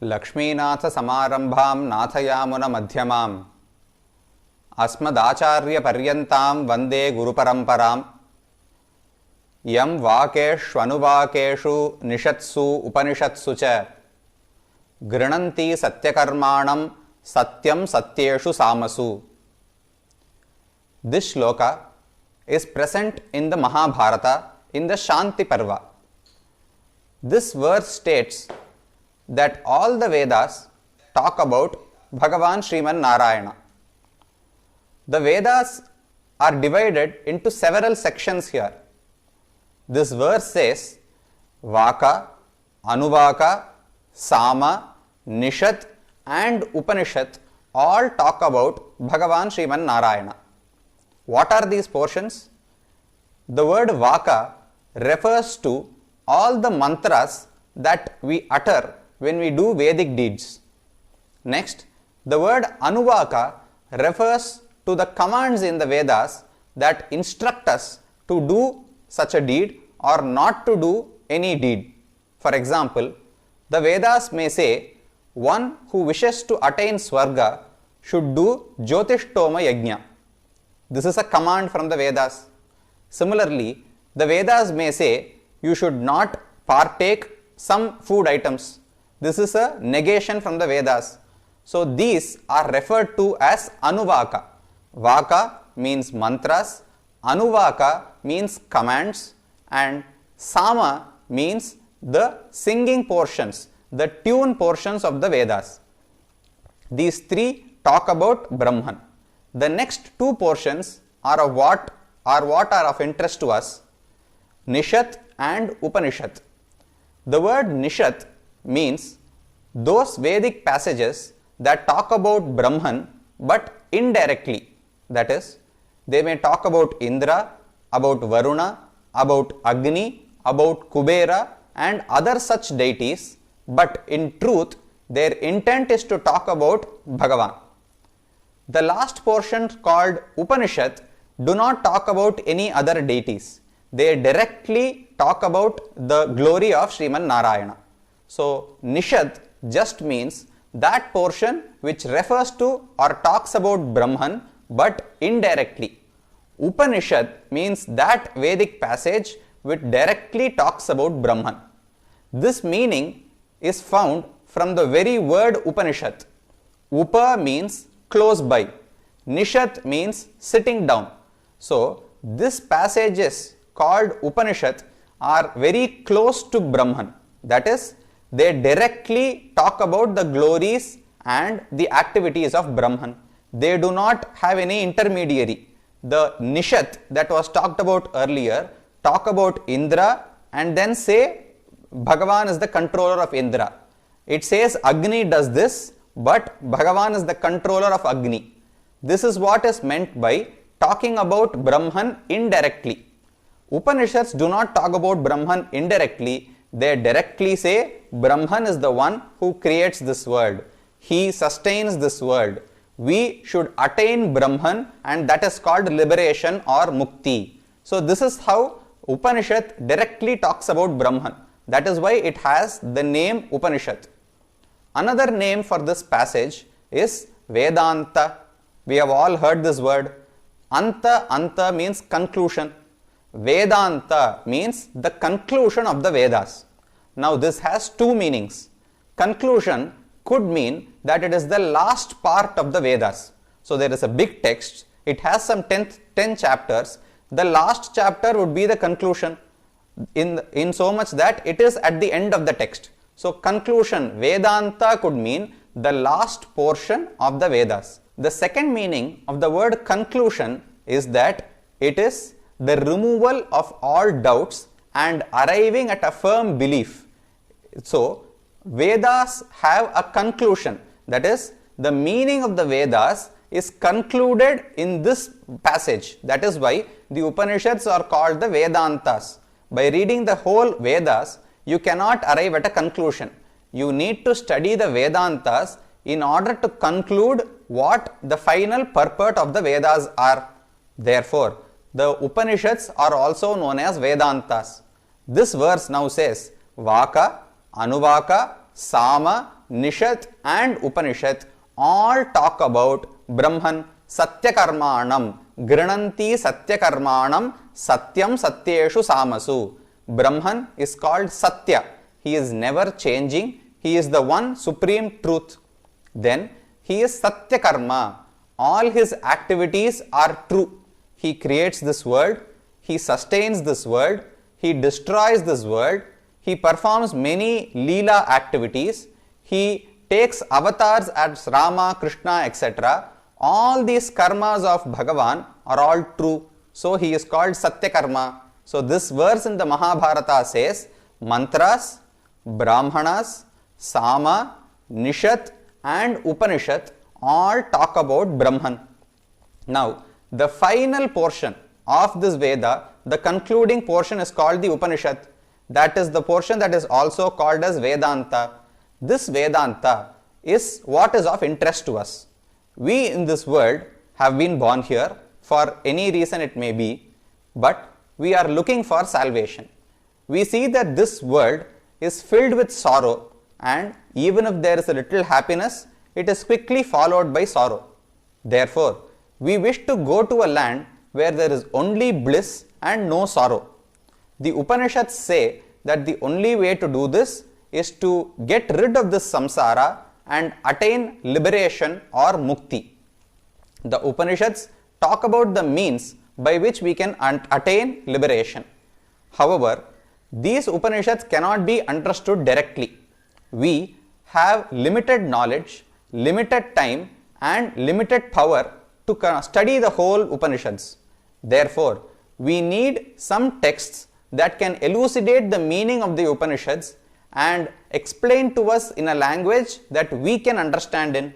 लक्ष्मीनाथ समारंभां नाथयामुन मध्यमाम् अस्मदाचार्य पर्यन्तां वन्दे गुरुपरम्पराम् यं वाकेष्वनुवाकेषु निषत्सु उपनिषत्सु च गृह्णन्ति सत्यकर्माणं सत्यं सत्येषु सामसु. This shloka is present in the Mahabharata in the Shanti Parva. This verse states that all the Vedas talk about Bhagavan Sriman Narayana. The Vedas are divided into several sections here. This verse says Vaka, Anuvaka, Sama, Nishat and Upanishad all talk about Bhagavan Sriman Narayana. What are these portions? The word Vaka refers to all the mantras that we utter when we do Vedic deeds. Next, the word Anuvaka refers to the commands in the Vedas that instruct us to do such a deed or not to do any deed. For example, the Vedas may say one who wishes to attain Swarga should do Jyotishtoma Yajna. This is a command from the Vedas. Similarly, the Vedas may say you should not partake some food items. This is a negation from the Vedas. So these are referred to as Anuvaka. Vaka means mantras, Anuvaka means commands, and Sama means the singing portions, the tune portions of the Vedas. These three talk about Brahman. The next two portions are what are of interest to us, Nishat and Upanishad. The word Nishat means those Vedic passages that talk about Brahman but indirectly. That is, they may talk about Indra, about Varuna, about Agni, about Kubera and other such deities, but in truth their intent is to talk about Bhagavan. The last portion called Upanishad do not talk about any other deities. They directly talk about the glory of Sriman Narayana. So Nishad just means that portion which refers to or talks about Brahman but indirectly. Upanishad means that Vedic passage which directly talks about Brahman. This meaning is found from the very word Upanishad. Upa means close by. Nishat means sitting down. So these passages called Upanishad are very close to Brahman. That is, they directly talk about the glories and the activities of Brahman. They do not have any intermediary. The Nishat that was talked about earlier talk about Indra and then say Bhagavan is the controller of Indra. It says Agni does this, but Bhagavan is the controller of Agni. This is what is meant by talking about Brahman indirectly. Upanishads do not talk about Brahman indirectly. They directly say Brahman is the one who creates this world. He sustains this world. We should attain Brahman, and that is called liberation or mukti. So this is how Upanishad directly talks about Brahman. That is why it has the name Upanishad. Another name for this passage is Vedanta. We have all heard this word. Anta means conclusion. Vedanta means the conclusion of the Vedas. Now this has two meanings. Conclusion could mean that it is the last part of the Vedas. So there is a big text. It has some 10 chapters. The last chapter would be the conclusion in so much that it is at the end of the text. So conclusion, Vedanta could mean the last portion of the Vedas. The second meaning of the word conclusion is that it is the removal of all doubts and arriving at a firm belief. So Vedas have a conclusion. That is, the meaning of the Vedas is concluded in this passage. That is why the Upanishads are called the Vedantas. By reading the whole Vedas, you cannot arrive at a conclusion. You need to study the Vedantas in order to conclude what the final purport of the Vedas are. Therefore, the Upanishads are also known as Vedantas. This verse now says Vaka, Anuvaka, Sama, Nishat and Upanishad all talk about Brahman Satyakarmanam, Grinanti Satyakarmanam, Satyam Satyeshu Samasu. Brahman is called Satya. He is never changing. He is the one supreme truth. Then he is Satyakarma. All his activities are true. He creates this world. He sustains this world. He destroys this world. He performs many Leela activities. He takes avatars as Rama, Krishna, etc. All these karmas of Bhagavan are all true. So he is called Satyakarma. So this verse in the Mahabharata says mantras, brahmanas, sama, nishat and Upanishad all talk about Brahman. Now the final portion of this Veda, the concluding portion is called the Upanishad. That is the portion that is also called as Vedanta. This Vedanta is what is of interest to us. We in this world have been born here for any reason it may be, but we are looking for salvation. We see that this world is filled with sorrow, and even if there is a little happiness, it is quickly followed by sorrow. Therefore, we wish to go to a land where there is only bliss and no sorrow. The Upanishads say that the only way to do this is to get rid of this samsara and attain liberation or mukti. The Upanishads talk about the means by which we can attain liberation. However, these Upanishads cannot be understood directly. We have limited knowledge, limited time and limited power to study the whole Upanishads. Therefore, we need some texts that can elucidate the meaning of the Upanishads and explain to us in a language that we can understand in.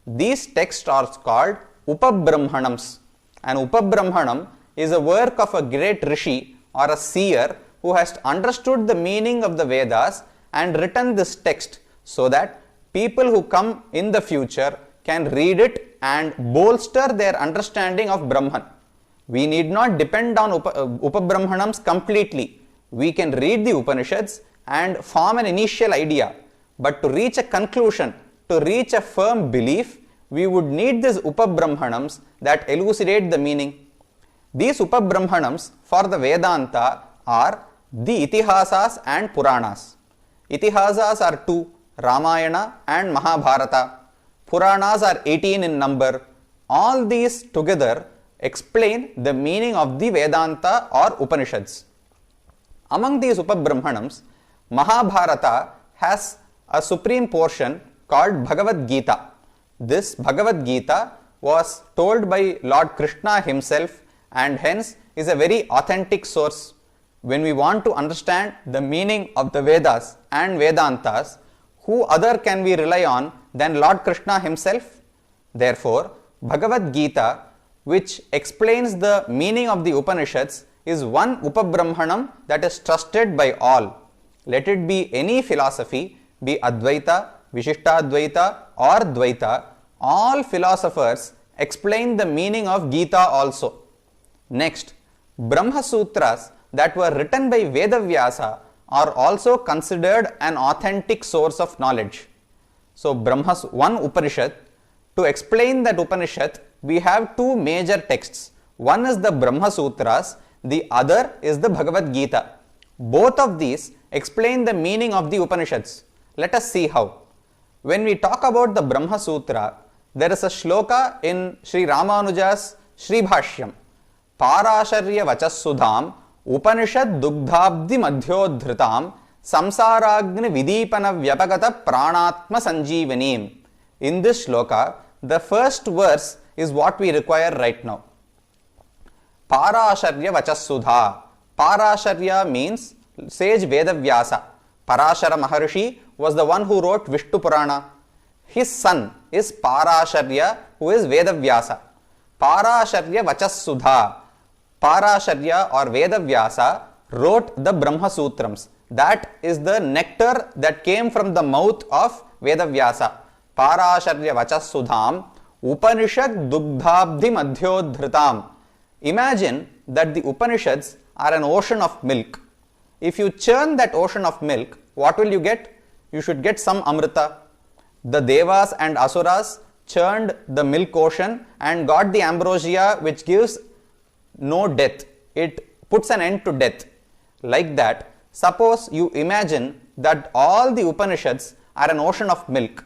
These texts are called Upabrahmanams. An Upabrahmanam is a work of a great rishi or a seer who has understood the meaning of the Vedas and written this text so that people who come in the future can read it and bolster their understanding of Brahman. We need not depend on Upabrahmanams completely. We can read the Upanishads and form an initial idea, but to reach a conclusion, to reach a firm belief, we would need these Upabrahmanams that elucidate the meaning. These Upabrahmanams for the Vedanta are the Itihasas and Puranas. Itihasas are two, Ramayana and Mahabharata. Puranas are 18 in number. All these together explain the meaning of the Vedanta or Upanishads. Among these Upabrahmanams, Mahabharata has a supreme portion called Bhagavad Gita. This Bhagavad Gita was told by Lord Krishna himself and hence is a very authentic source. When we want to understand the meaning of the Vedas and Vedantas, who other can we rely on than Lord Krishna himself? Therefore, Bhagavad Gita, which explains the meaning of the Upanishads, is one Upabrahmanam that is trusted by all. Let it be any philosophy, be Advaita, Vishishtadvaita or Dvaita, all philosophers explain the meaning of Gita also. Next, Brahma Sutras that were written by Vedavyasa are also considered an authentic source of knowledge. So, one Upanishad. To explain that Upanishad, we have two major texts. One is the Brahma Sutras, the other is the Bhagavad Gita. Both of these explain the meaning of the Upanishads. Let us see how. When we talk about the Brahma Sutra, there is a shloka in Sri Ramanuja's Sri Bhashyam. Parasharya Vachasudham Upanishad Dugdhabdi Madhyodhritam Samsaragni Vidipana Vyapagata Pranatma Sanjeevanim. In this shloka, the first verse is what we require right now. Parasharya Vachasudha. Parasharya means sage Vedavyasa. Parashara Maharishi was the one who wrote Vishnu Purana. His son is Parasharya, who is Vedavyasa. Parasharya Vachasudha. Parasharya or Vedavyasa wrote the Brahma Sutrams. That is the nectar that came from the mouth of Vedavyasa. Parasharya Vachasudham Upanishad Dugdhabdi Madhyodhritam. Imagine that the Upanishads are an ocean of milk. If you churn that ocean of milk, what will you get? You should get some Amrita. The Devas and Asuras churned the milk ocean and got the ambrosia which gives no death. It puts an end to death. Like that, suppose you imagine that all the Upanishads are an ocean of milk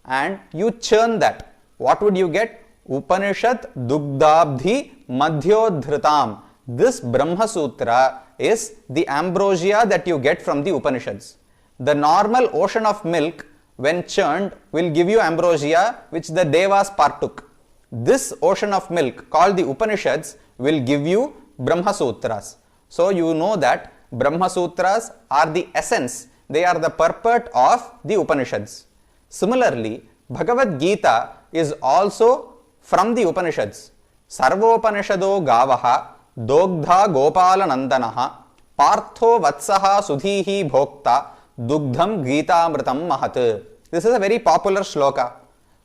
and you churn that. What would you get? Upanishad Dugdabdhi Madhyodhritam. This Brahma Sutra is the ambrosia that you get from the Upanishads. The normal ocean of milk, when churned, will give you ambrosia which the Devas partook. This ocean of milk called the Upanishads will give you Brahma Sutras. So you know that Brahma Sutras are the essence, they are the purport of the Upanishads. Similarly, Bhagavad Gita is also from the Upanishads. Sarvopanishado Gavaha Dogdha Gopala Nandanaha Partho Vatsaha Sudhihi Bhokta Dugdham Gita Amritam Mahat. This is a very popular shloka.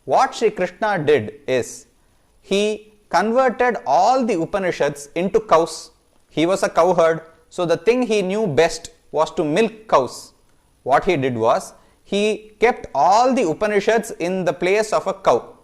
What Sri Krishna did is, he converted all the Upanishads into cows. He was a cowherd, so the thing he knew best was to milk cows. What he did was, he kept all the Upanishads in the place of a cow.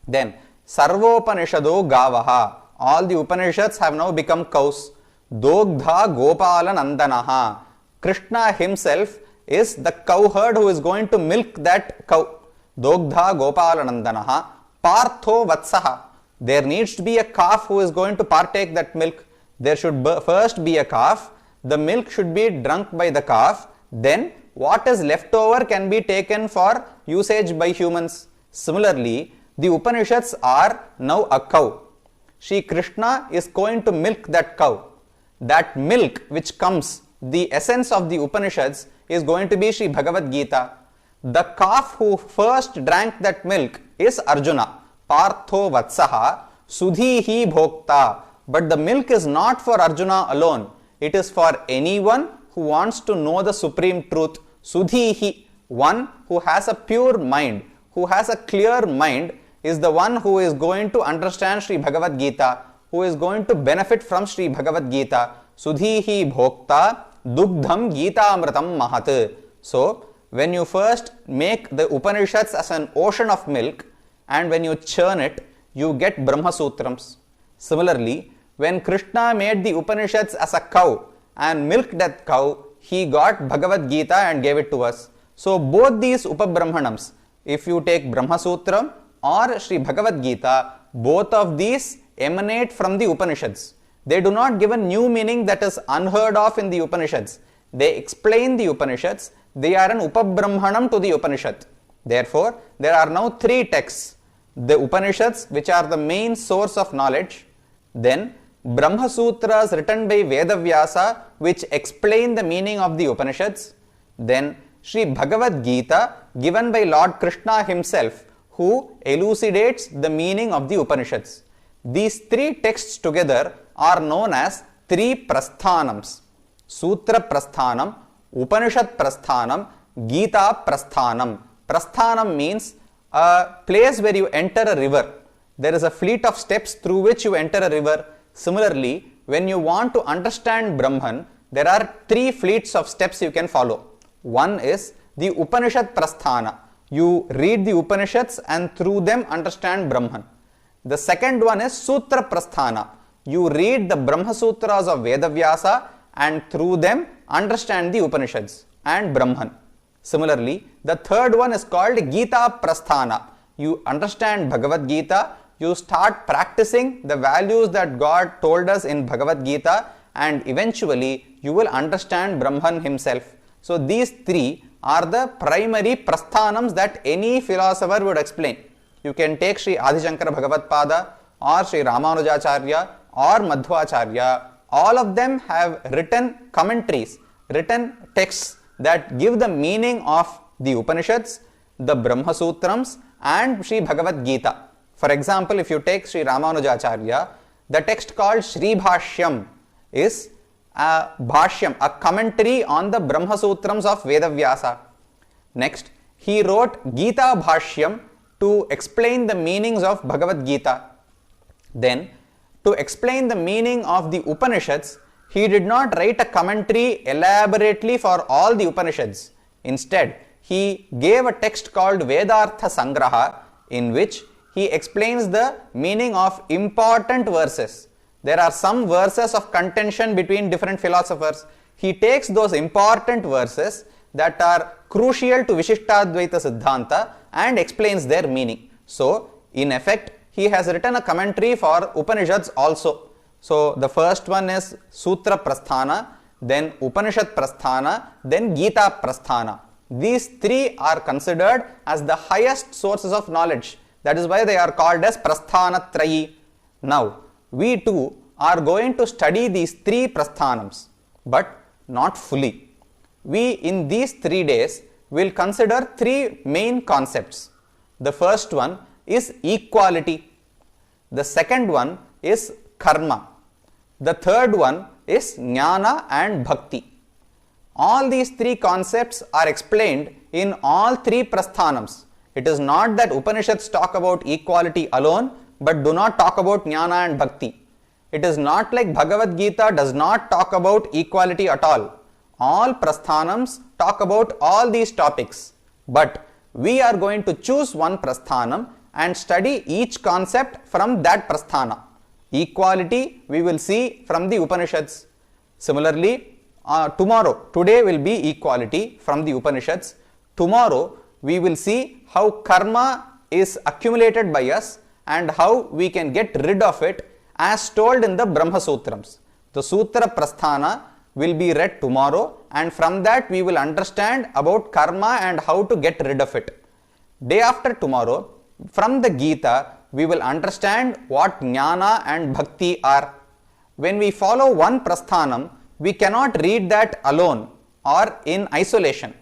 Then, Sarvopanishado Gavaha, all the Upanishads have now become cows. Dogdha Gopala Nandanaha, Krishna himself is the cowherd who is going to milk that cow. Dogdha Gopala Nandanaha, Partho Vatsaha, there needs to be a calf who is going to partake that milk. There should first be a calf, the milk should be drunk by the calf, then what is left over can be taken for usage by humans. Similarly, the Upanishads are now a cow. Shri Krishna is going to milk that cow. That milk which comes, the essence of the Upanishads, is going to be Shri Bhagavad Gita. The calf who first drank that milk is Arjuna. Partho Vatsaha Sudhihi Bhokta. But the milk is not for Arjuna alone. It is for anyone who wants to know the supreme truth. Sudhihi, one who has a pure mind, who has a clear mind, is the one who is going to understand Sri Bhagavad Gita, who is going to benefit from Sri Bhagavad Gita. Sudhihi Bhokta Dugdham Gita Amritam Mahat. So, when you first make the Upanishads as an ocean of milk and when you churn it, you get Brahma Sutrams. Similarly, when Krishna made the Upanishads as a cow and milked that cow, he got Bhagavad Gita and gave it to us. So, both these Upabrahmanams, if you take Brahma Sutram or Sri Bhagavad Gita, both of these emanate from the Upanishads. They do not give a new meaning that is unheard of in the Upanishads. They explain the Upanishads. They are an Upabrahmanam to the Upanishad. Therefore, there are now three texts. The Upanishads, which are the main source of knowledge. Then, Brahma Sutras written by Vedavyasa, which explain the meaning of the Upanishads. Then, Sri Bhagavad Gita, given by Lord Krishna himself, who elucidates the meaning of the Upanishads. These three texts together are known as three prasthanams. Sutra Prasthanam, Upanishad Prasthanam, Gita Prasthanam. Prasthanam means a place where you enter a river. There is a fleet of steps through which you enter a river. Similarly, when you want to understand Brahman, there are three fleets of steps you can follow. One is the Upanishad Prasthana. You read the Upanishads and through them understand Brahman. The second one is Sutra Prasthana. You read the Brahma Sutras of Vedavyasa and through them understand the Upanishads and Brahman. Similarly, the third one is called Gita Prasthana. You understand Bhagavad Gita, you start practicing the values that God told us in Bhagavad Gita, and eventually you will understand Brahman himself. So these three are the primary prasthanams that any philosopher would explain. You can take Sri Adi Shankara Bhagavad Pada or Sri Ramanujacharya or Madhvacharya. All of them have written commentaries, written texts that give the meaning of the Upanishads, the Brahma Sutrams and Sri Bhagavad Gita. For example, if you take Sri Ramanujacharya, the text called Sri Bhashyam is a Bhashyam, a commentary on the Brahma Sutrams of Vedavyasa. Next, he wrote Gita Bhashyam to explain the meanings of Bhagavad Gita. Then, to explain the meaning of the Upanishads, he did not write a commentary elaborately for all the Upanishads. Instead, he gave a text called Vedartha Sangraha, in which he explains the meaning of important verses. There are some verses of contention between different philosophers. He takes those important verses that are crucial to Vishishtadvaita Siddhanta and explains their meaning. So, in effect, he has written a commentary for Upanishads also. So, the first one is Sutra Prasthana, then Upanishad Prasthana, then Gita Prasthana. These three are considered as the highest sources of knowledge. That is why they are called as Prasthana Trayi. Now, we too are going to study these three Prasthanams, but not fully. We in these 3 days will consider three main concepts. The first one is equality. The second one is karma. The third one is jnana and bhakti. All these three concepts are explained in all three prasthanams. It is not that Upanishads talk about equality alone, but do not talk about jnana and bhakti. It is not like Bhagavad Gita does not talk about equality at all. All prasthanams talk about all these topics. But we are going to choose one prasthanam and study each concept from that prasthana. Equality we will see from the Upanishads. Similarly, today will be equality from the Upanishads. Tomorrow we will see how karma is accumulated by us and how we can get rid of it as told in the Brahma Sutrams. The Sutra Prasthana will be read tomorrow, and from that we will understand about karma and how to get rid of it. Day after tomorrow, from the Gita, we will understand what jnana and bhakti are. When we follow one prasthanam, we cannot read that alone or in isolation.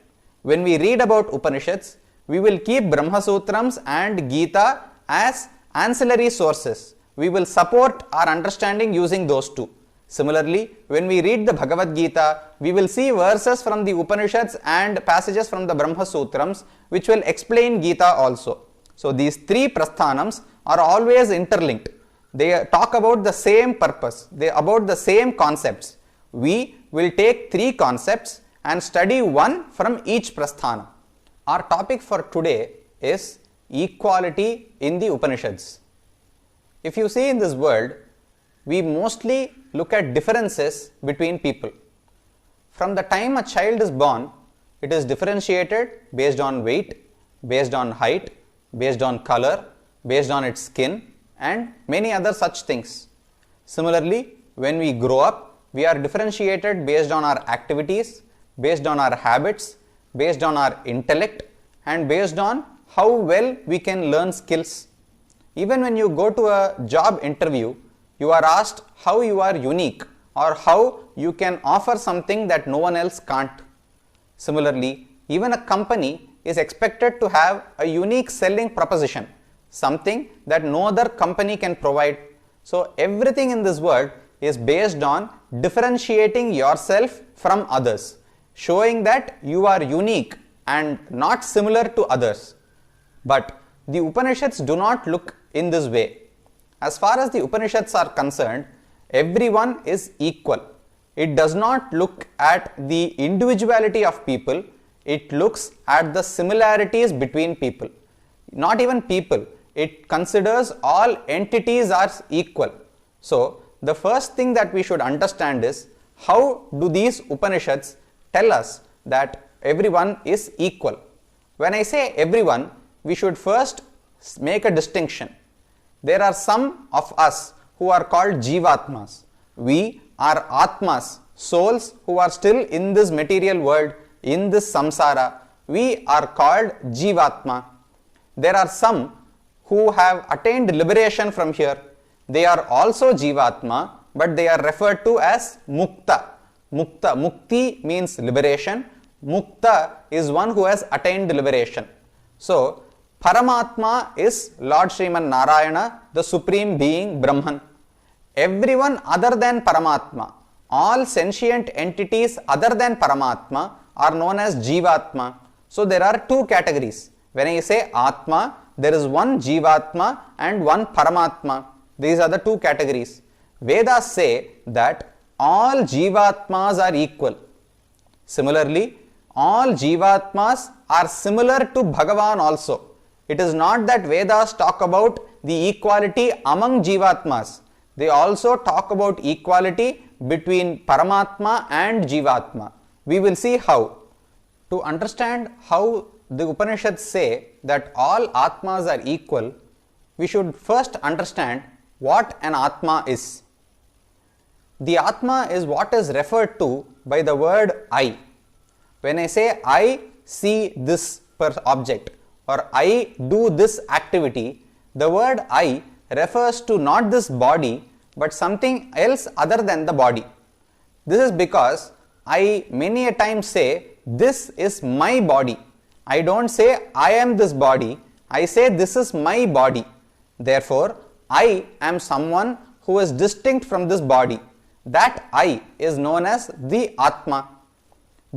When we read about Upanishads, we will keep Brahma Sutrams and Gita as ancillary sources. We will support our understanding using those two. Similarly, when we read the Bhagavad Gita, we will see verses from the Upanishads and passages from the Brahma Sutrams which will explain Gita also. So, these three prasthanams are always interlinked. They talk about the same purpose, about the same concepts. We will take three concepts and study one from each prasthana. Our topic for today is equality in the Upanishads. If you see in this world, we mostly look at differences between people. From the time a child is born, it is differentiated based on weight, based on height, based on color, based on its skin, and many other such things. Similarly, when we grow up, we are differentiated based on our activities, based on our habits, based on our intellect, and based on how well we can learn skills. Even when you go to a job interview, you are asked how you are unique or how you can offer something that no one else can't. Similarly, even a company is expected to have a unique selling proposition, something that no other company can provide. So, everything in this world is based on differentiating yourself from others, showing that you are unique and not similar to others. But the Upanishads do not look in this way. As far as the Upanishads are concerned, everyone is equal. It does not look at the individuality of people, it looks at the similarities between people. Not even people, it considers all entities as equal. So, the first thing that we should understand is how do these Upanishads tell us that everyone is equal. When I say everyone, we should first make a distinction. There are some of us who are called Jivatmas. We are Atmas, souls who are still in this material world, in this samsara. We are called Jivatma. There are some who have attained liberation from here. They are also Jivatma, but they are referred to as Mukta. Mukta, Mukti means liberation. Mukta is one who has attained liberation. So, Paramatma is Lord Sriman Narayana, the Supreme Being, Brahman. Everyone other than Paramatma, all sentient entities other than Paramatma are known as Jivatma. So, there are two categories. When I say Atma, there is one Jivatma and one Paramatma. These are the two categories. Vedas say that all Jivatmas are equal. Similarly, all Jivatmas are similar to Bhagavan also. It is not that Vedas talk about the equality among Jivatmas. They also talk about equality between Paramatma and Jivatma. We will see how. To understand how the Upanishads say that all Atmas are equal, we should first understand what an Atma is. The Atma is what is referred to by the word I. When I say I see this object or I do this activity, the word I refers to not this body but something else other than the body. This is because I many a time say this is my body. I don't say I am this body, I say this is my body. Therefore, I am someone who is distinct from this body. That I is known as the Atma.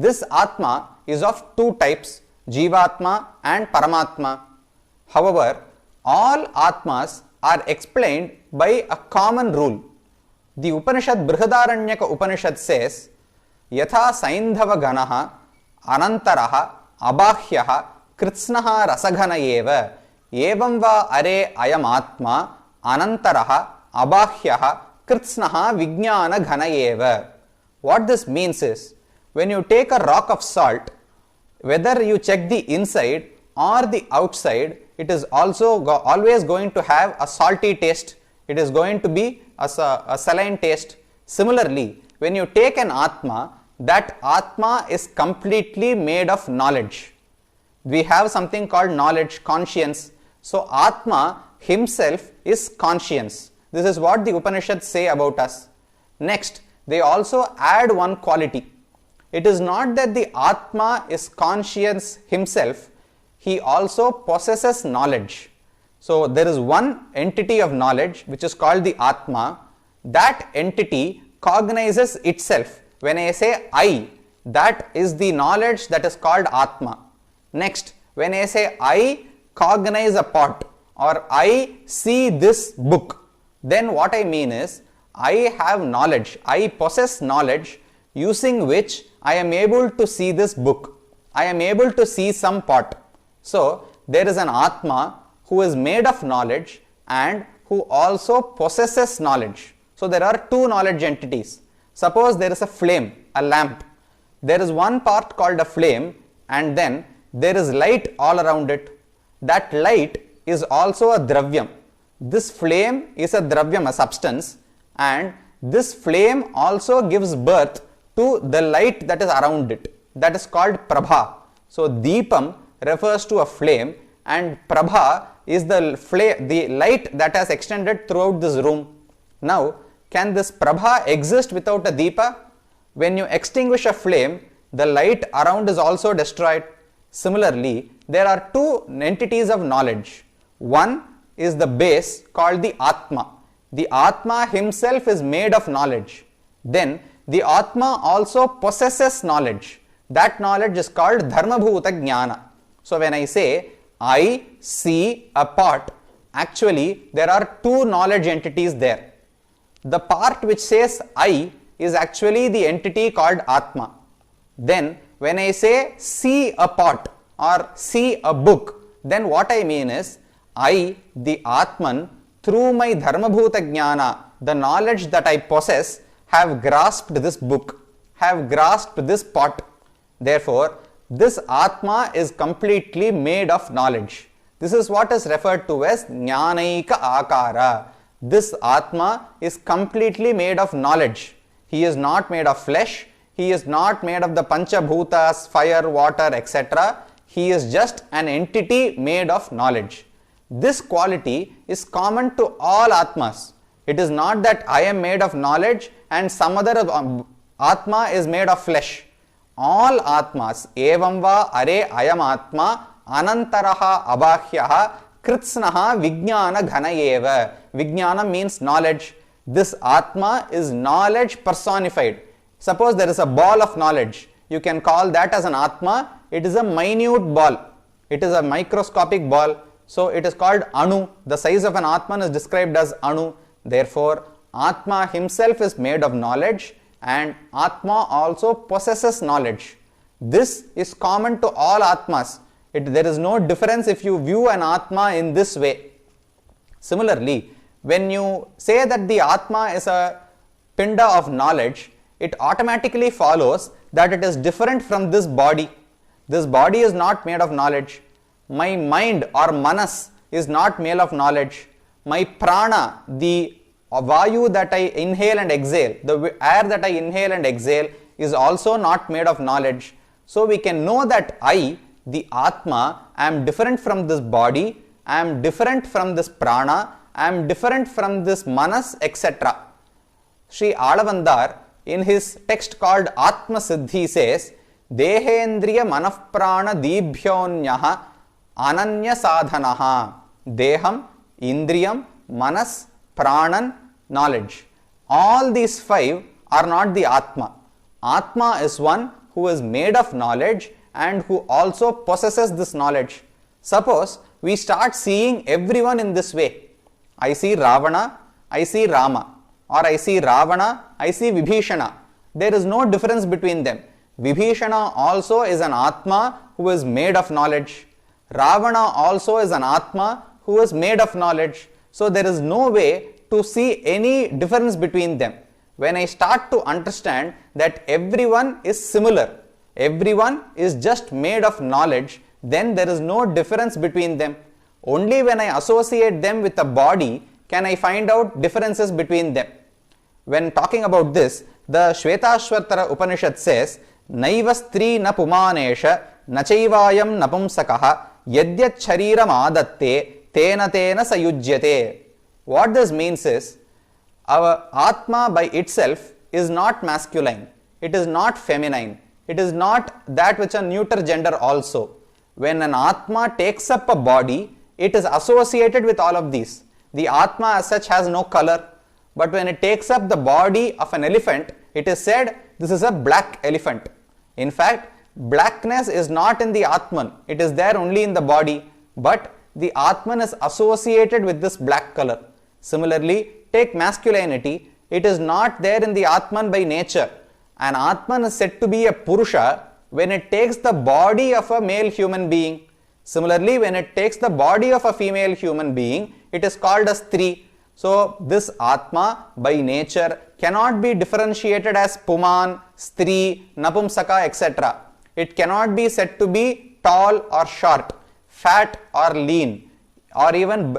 This Atma is of two types, Jivatma and Paramatma. However, all Atmas are explained by a common rule. The Upanishad Brihadaranyaka Upanishad says, Yatha Saindhava Ganaha Anantaraha Abahyaha Kritsnaha Rasagana Eva Evam va are ayam Atma Anantaraha Abahyaha Kritsnaha Vijnana Ghana Eva. What this means is, when you take a rock of salt, whether you check the inside or the outside, it is also always going to have a salty taste. It is going to be a saline taste. Similarly, when you take an Atma, that Atma is completely made of knowledge. We have something called knowledge, conscience. So, Atma himself is conscience. This is what the Upanishads say about us. Next, they also add one quality. It is not that the Atma is conscience himself, he also possesses knowledge. So, there is one entity of knowledge which is called the Atma. That entity cognizes itself. When I say I, that is the knowledge that is called Atma. Next, when I say I cognize a pot or I see this book, then what I mean is I have knowledge, I possess knowledge using which I am able to see this book, I am able to see some pot. So, there is an Atma who is made of knowledge and who also possesses knowledge. So, there are two knowledge entities. Suppose there is a flame, a lamp. There is one part called a flame and then there is light all around it. That light is also a dravyam. This flame is a dravyam, a substance, and this flame also gives birth to the light that is around it. That is called Prabha. So, Deepam refers to a flame and Prabha is the light that has extended throughout this room. Now, can this Prabha exist without a Deepa? When you extinguish a flame, the light around is also destroyed. Similarly, there are two entities of knowledge. One is the base called the Atma. The Atma himself is made of knowledge. Then the Atma also possesses knowledge. That knowledge is called Dharmabhuta Jnana. So, when I say I see a pot, actually there are two knowledge entities there. The part which says I is actually the entity called Atma. Then when I say see a pot or see a book, then what I mean is I, the Atman, through my Dharmabhuta Jnana, the knowledge that I possess, have grasped this book, have grasped this pot. Therefore, this Atma is completely made of knowledge. This is what is referred to as Jnanaika Akara. This Atma is completely made of knowledge. He is not made of flesh. He is not made of the Panchabhutas, fire, water, etc. He is just an entity made of knowledge. This quality is common to all Atmas. It is not that I am made of knowledge and some other Atma is made of flesh. All Atmas, evam va are ayam Atma, anantaraha abahyaha, kritsnaha vijnana ghana eva. Vijnana means knowledge. This Atma is knowledge personified. Suppose there is a ball of knowledge. You can call that as an Atma. It is a minute ball. It is a microscopic ball. So, it is called Anu. The size of an Atman is described as Anu. Therefore, Atma himself is made of knowledge and Atma also possesses knowledge. This is common to all Atmas. There is no difference if you view an Atma in this way. Similarly, when you say that the Atma is a pinda of knowledge, it automatically follows that it is different from this body. This body is not made of knowledge. My mind or manas is not made of knowledge. My prana, the vayu that I inhale and exhale, the air that I inhale and exhale, is also not made of knowledge. So we can know that I, the Atma, am different from this body, I am different from this prana, I am different from this manas, etc. Sri Alavandar, in his text called Atma Siddhi, says, Dehendriya manahprana dibhyonyaha ananya sadhanaha. Deham, Indriyam, Manas, Pranan, knowledge. All these five are not the Atma. Atma is one who is made of knowledge and who also possesses this knowledge. Suppose we start seeing everyone in this way. I see Ravana, I see Rama. Or I see Ravana, I see Vibhishana. There is no difference between them. Vibhishana also is an Atma who is made of knowledge. Ravana also is an Atma who is made of knowledge. So there is no way to see any difference between them. When I start to understand that everyone is similar, everyone is just made of knowledge, then there is no difference between them. Only when I associate them with a body can I find out differences between them. When talking about this, the Shvetashvatara Upanishad says, Naiva stri na pumanesha nachayvayam napumsakaha yadyat shariram adatte tena tena sayujyate. What this means is, our Atma by itself is not masculine, it is not feminine, it is not that which a neuter gender also. When an Atma takes up a body, it is associated with all of these. The Atma as such has no color, but when it takes up the body of an elephant, it is said this is a black elephant. In fact, blackness is not in the Atman, it is there only in the body, but the Atman is associated with this black color. Similarly, take masculinity, it is not there in the Atman by nature. An Atman is said to be a Purusha when it takes the body of a male human being. Similarly, when it takes the body of a female human being, it is called as Stri. So, this Atma by nature cannot be differentiated as Puman, Stri, Napumsaka, etc. It cannot be said to be tall or short, fat or lean, or even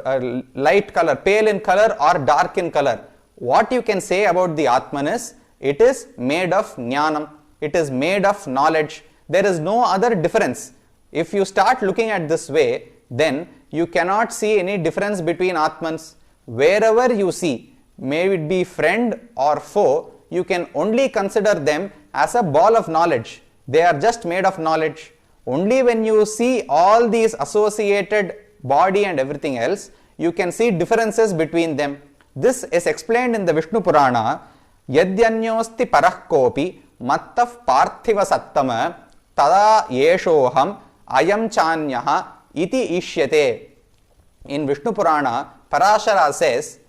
light color, pale in color or dark in color. What you can say about the Atman is, it is made of Jnanam, it is made of knowledge. There is no other difference. If you start looking at this way, then you cannot see any difference between Atmans. Wherever you see, may it be friend or foe, you can only consider them as a ball of knowledge. They are just made of knowledge. Only when you see all these associated body and everything else, you can see differences between them. This is explained in the Vishnu Purana. Yadyanyosti parah kopi mattaf parthiva sattama tada yeshoham ayam chanyaha iti ishyate. In Vishnu Purana, Parashara says,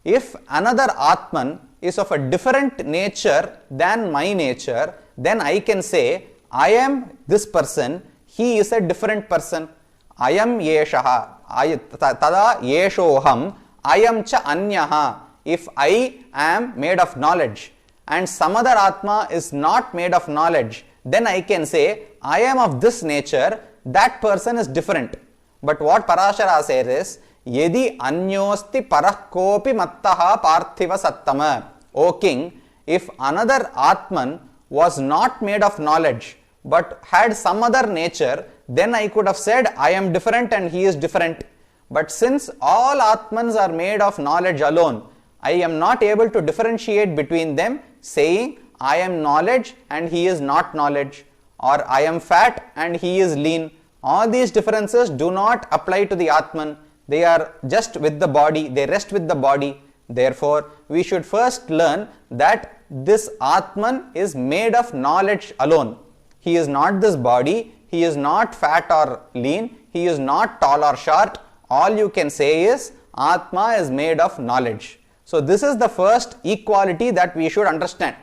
if another Atman is of a different nature than my nature, then I can say, I am this person, he is a different person. I am yeshaha, tada yeshoham, I am cha anyaha. If I am made of knowledge and some other Atma is not made of knowledge, then I can say, I am of this nature, that person is different. But what Parashara says is, Yedi anyosti parah kopi mattaha parthiva sattama. O king, if another Atman was not made of knowledge but had some other nature, then I could have said, I am different and he is different. But since all Atmans are made of knowledge alone, I am not able to differentiate between them, saying, I am knowledge and he is not knowledge, or I am fat and he is lean. All these differences do not apply to the Atman. They are just with the body, they rest with the body. Therefore, we should first learn that this Atman is made of knowledge alone. He is not this body, he is not fat or lean, he is not tall or short. All you can say is, Atma is made of knowledge. So this is the first equality that we should understand.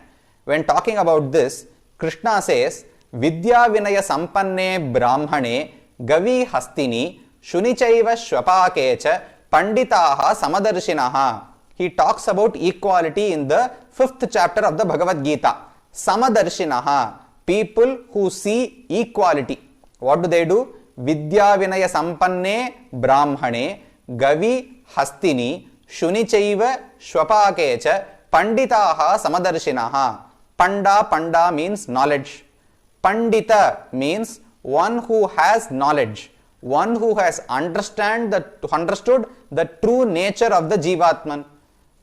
When talking about this, Krishna says, Vidya Vinaya Sampanne Brahmane Gavi Hastini Shunichaiva Shvapakecha Panditaha Samadarshinaha. He talks about equality in the 5th chapter of the Bhagavad Gita. Samadarshinaha, people who see equality. What do? Vidya Vinaya Sampanne Brahmane Gavi Hastini Shunichaiva Shvapakecha Panditaha Samadarshinaha. Panda means knowledge. Pandita means one who has knowledge, one who has understood the true nature of the Jivatman.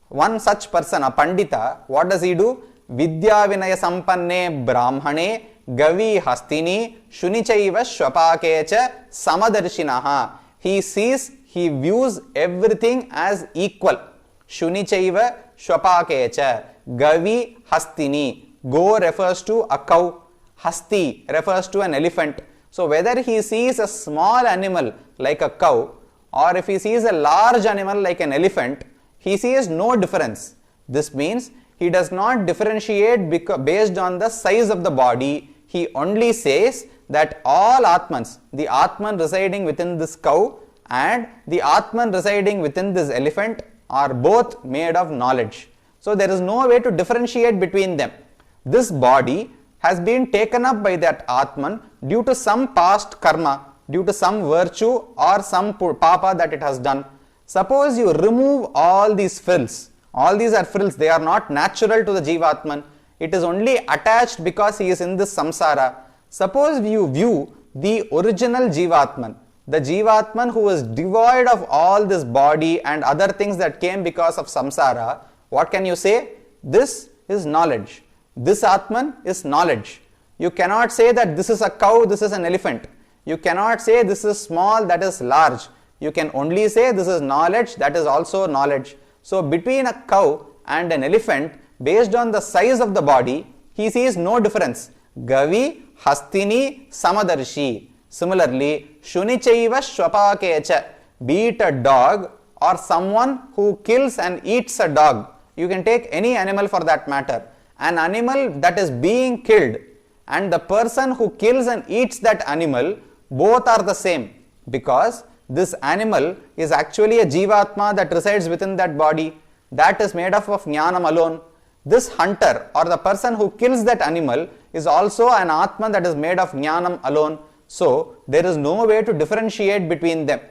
One such person, a Pandita, what does he do? Vidya Vinaya Sampanne Brahmane Gavi Hastini Shunichaiva Shvapakecha Samadarshinaha. He sees, he views everything as equal. Shunichaiva Shvapakecha. Gavi Hastini. Go refers to a cow. Hasti refers to an elephant. So whether he sees a small animal like a cow or if he sees a large animal like an elephant, he sees no difference. This means he does not differentiate based on the size of the body. He only says that all Atmans, the Atman residing within this cow and the Atman residing within this elephant, are both made of knowledge. So there is no way to differentiate between them. This body has been taken up by that Atman due to some past karma, due to some virtue or some papa that it has done. Suppose you remove all these frills. All these are frills, they are not natural to the Jivatman. It is only attached because he is in this samsara. Suppose you view the original Jivatman, the Jivatman who is devoid of all this body and other things that came because of samsara. What can you say? This is knowledge. This Atman is knowledge. You cannot say that this is a cow, this is an elephant. You cannot say this is small, that is large. You can only say this is knowledge, that is also knowledge. So between a cow and an elephant, based on the size of the body, he sees no difference. Gavi Hastini Samadarshi. Similarly, Shunichaiva Shvapakecha. Be it a dog or someone who kills and eats a dog. You can take any animal for that matter. An animal that is being killed and the person who kills and eats that animal, both are the same, because this animal is actually a Jivatma that resides within that body, that is made up of Jnanam alone. This hunter or the person who kills that animal is also an Atman that is made of Jnanam alone. So there is no way to differentiate between them.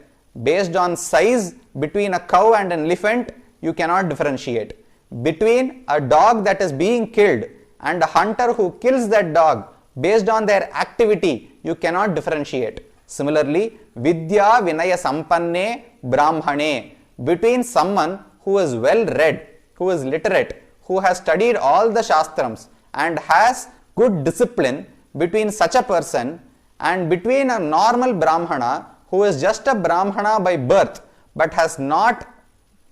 Based on size, between a cow and an elephant, you cannot differentiate. Between a dog that is being killed and a hunter who kills that dog, based on their activity, you cannot differentiate. Similarly, Vidya Vinaya Sampanne Brahmane. Between someone who is well read, who is literate, who has studied all the Shastrams and has good discipline, between such a person and between a normal Brahmana who is just a Brahmana by birth but has not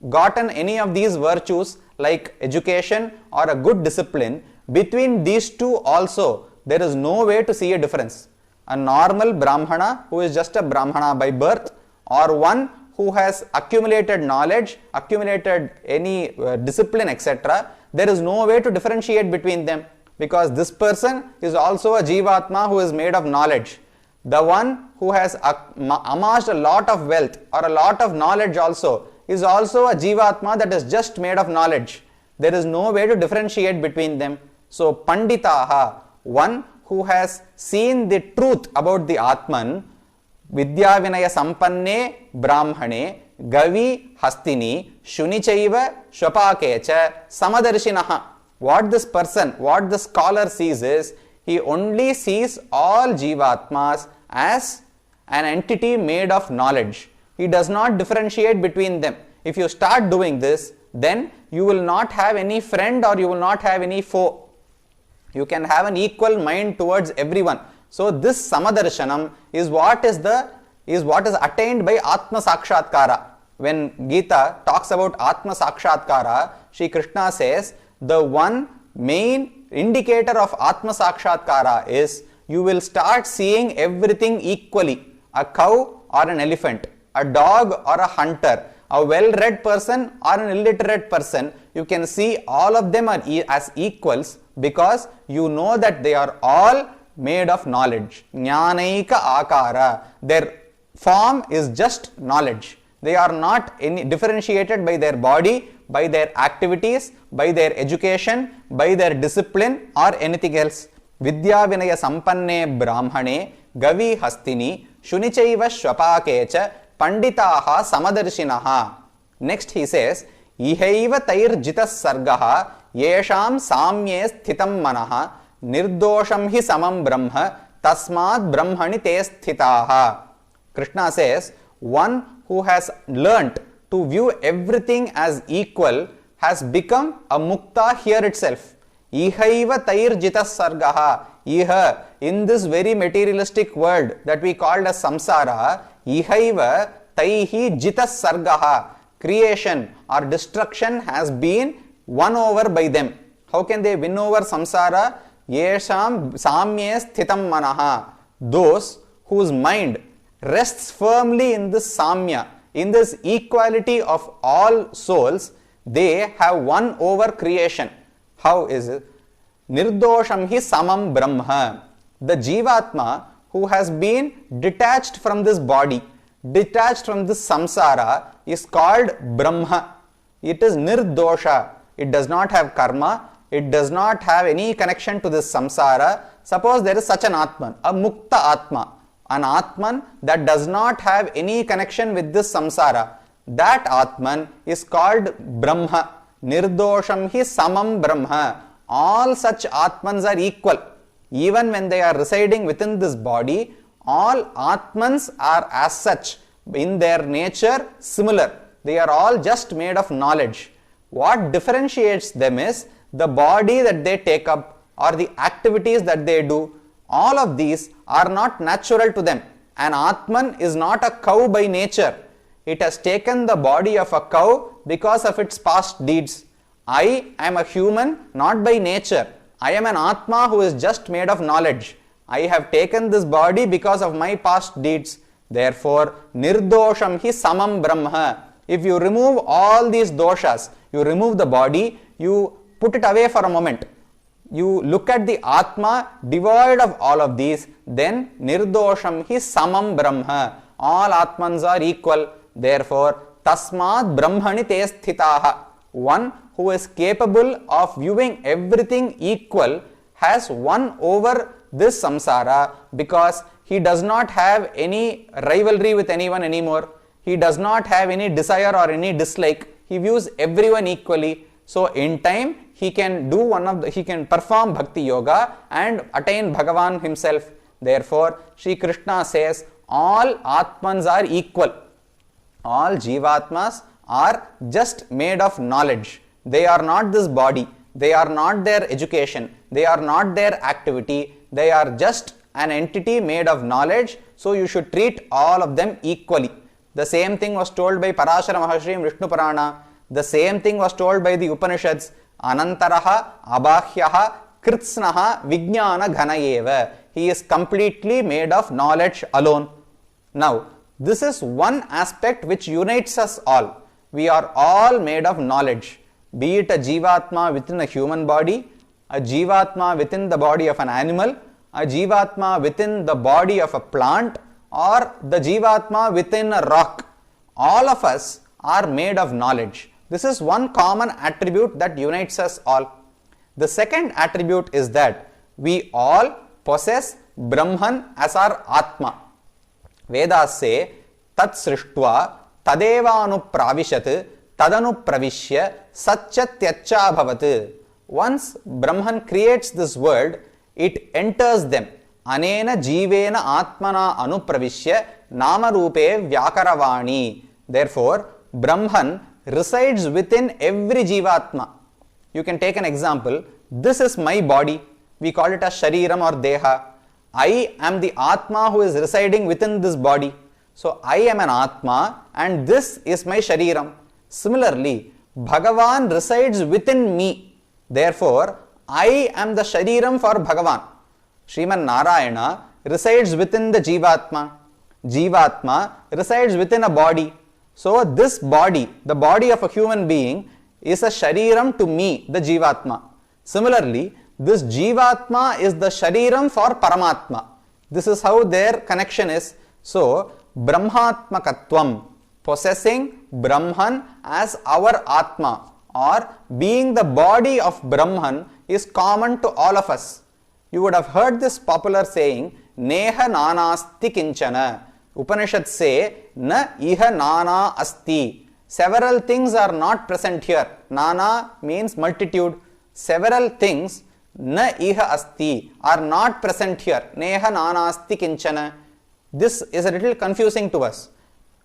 gotten any of these virtues like education or a good discipline, between these two also there is no way to see a difference. A normal Brahmana who is just a Brahmana by birth or one who has accumulated knowledge, accumulated any discipline, etc., there is no way to differentiate between them, because this person is also a Jivatma who is made of knowledge. The one who has amassed a lot of wealth or a lot of knowledge also is also a Jivatma that is just made of knowledge. There is no way to differentiate between them. So Panditaha, one who has seen the truth about the Atman, Vidya Vinaya Sampanne Brahmane Gavi Hastini Shunichaiva Shvapakecha Samadarshinaha. What this person, what the scholar sees is, he only sees all Jivatmas as an entity made of knowledge. He does not differentiate between them. If you start doing this, then you will not have any friend or you will not have any foe. You can have an equal mind towards everyone. So this Samadarshanam is what is attained by Atma Sakshatkara. When Gita talks about Atma Sakshatkara, Shri Krishna says the one main indicator of Atma Sakshatkara is you will start seeing everything equally. A cow or an elephant, a dog or a hunter, a well-read person or an illiterate person, you can see all of them are as equals, because you know that they are all made of knowledge. Jnanaika akara. Their form is just knowledge. They are not any differentiated by their body, by their activities, by their education, by their discipline or anything else. Vidya vinaya sampanne brahmane gavi hastini shunichaiva shvapakecha panditaha samadarshinaha. Next he says, ihaiva tair jitas sargaha yesham samye sthitam manaha nirdosham hi samam brahma tasmad brahmani te sthitaha. Krishna says, one who has learnt to view everything as equal has become a mukta here itself. Ihaiva tair jitas sargaha. Iha, in this very materialistic world that we called as samsara, ihaiva taihi jitas sargaha. Creation or destruction has been won over by them. How can they win over samsara? Yesham samye sthitam manaha. Those whose mind rests firmly in this samya, in this equality of all souls, they have won over creation. How is it? Nirdosham hi samam brahma. The jivatma who has been detached from this body, detached from this samsara, is called brahma. It is nirdosha. It does not have karma. It does not have any connection to this samsara. Suppose there is such an atman, a mukta atma, an atman that does not have any connection with this samsara. That atman is called brahma. Nirdosham hi samam brahma. All such atmans are equal. Even when they are residing within this body, all atmans are as such, in their nature similar. They are all just made of knowledge. What differentiates them is the body that they take up or the activities that they do. All of these are not natural to them. An atman is not a cow by nature. It has taken the body of a cow because of its past deeds. I am a human not by nature. I am an atma who is just made of knowledge. I have taken this body because of my past deeds. Therefore, nirdosham hi samam brahma. If you remove all these doshas, you remove the body, you put it away for a moment. You look at the atma devoid of all of these, then nirdosham hi samam brahma. All atmans are equal. Therefore, tasmad brahmani te sthitaha. One who is capable of viewing everything equal has won over this samsara because he does not have any rivalry with anyone anymore. He does not have any desire or any dislike. He views everyone equally. So in time he can do he can perform bhakti yoga and attain Bhagavan himself. Therefore, Sri Krishna says all atmans are equal. All jivatmas are just made of knowledge. They are not this body. They are not their education. They are not their activity. They are just an entity made of knowledge. So you should treat all of them equally. The same thing was told by Parashara Maharshi in Vishnu Purana. The same thing was told by the Upanishads. Anantaraha, Abahyaha, Kritsnaha, Vijnana Ghanayeva. He is completely made of knowledge alone. Now, this is one aspect which unites us all. We are all made of knowledge. Be it a jivatma within a human body, a jivatma within the body of an animal, a jivatma within the body of a plant, or the jivatma within a rock. All of us are made of knowledge. This is one common attribute that unites us all. The second attribute is that we all possess Brahman as our Atma. Vedas say, Tat Srishtva Tadeva Anupravishat Tadanupravishya Satchatyacha Bhavat. Once Brahman creates this world, it enters them. Anena Jivena Atmana Anupravishya Namarupe Vyakaravani. Therefore, Brahman resides within every Jivatma. You can take an example. This is my body. We call it as Shariram or Deha. I am the Atma who is residing within this body. So I am an Atma and this is my Shariram. Similarly, Bhagavan resides within me. Therefore, I am the Shariram for Bhagavan. Sriman Narayana resides within the Jivatma. Jivatma resides within a body. So this body, the body of a human being, is a Shariram to me, the Jivatma. Similarly, This Jivatma is the Shariram for Paramatma. This is how their connection is. So, Brahmatmakatvam, possessing Brahman as our Atma or being the body of Brahman is common to all of us. You would have heard this popular saying, Neha nanasti kinchana. Upanishads say, Na iha nana asti. Several things are not present here. Nana means multitude. Several things, na iha asti, are not present here. Neha nana asti kinchana. This is a little confusing to us.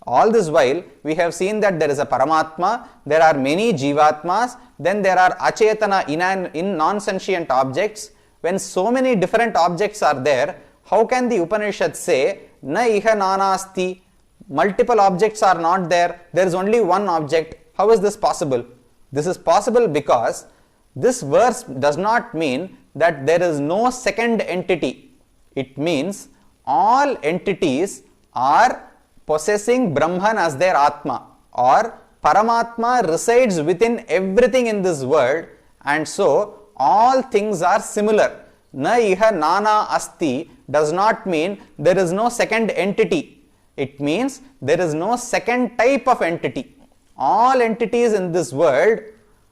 All this while, we have seen that there is a Paramatma, there are many Jivatmas, then there are Achetana, in non-sentient objects. When so many different objects are there, how can the Upanishad say, Na iha nana asti? Multiple objects are not there, there is only one object. How is this possible? This is possible because this verse does not mean that there is no second entity. It means all entities are possessing Brahman as their Atma, or Paramatma resides within everything in this world, and so all things are similar. Na iha nana asti does not mean there is no second entity. It means there is no second type of entity. All entities in this world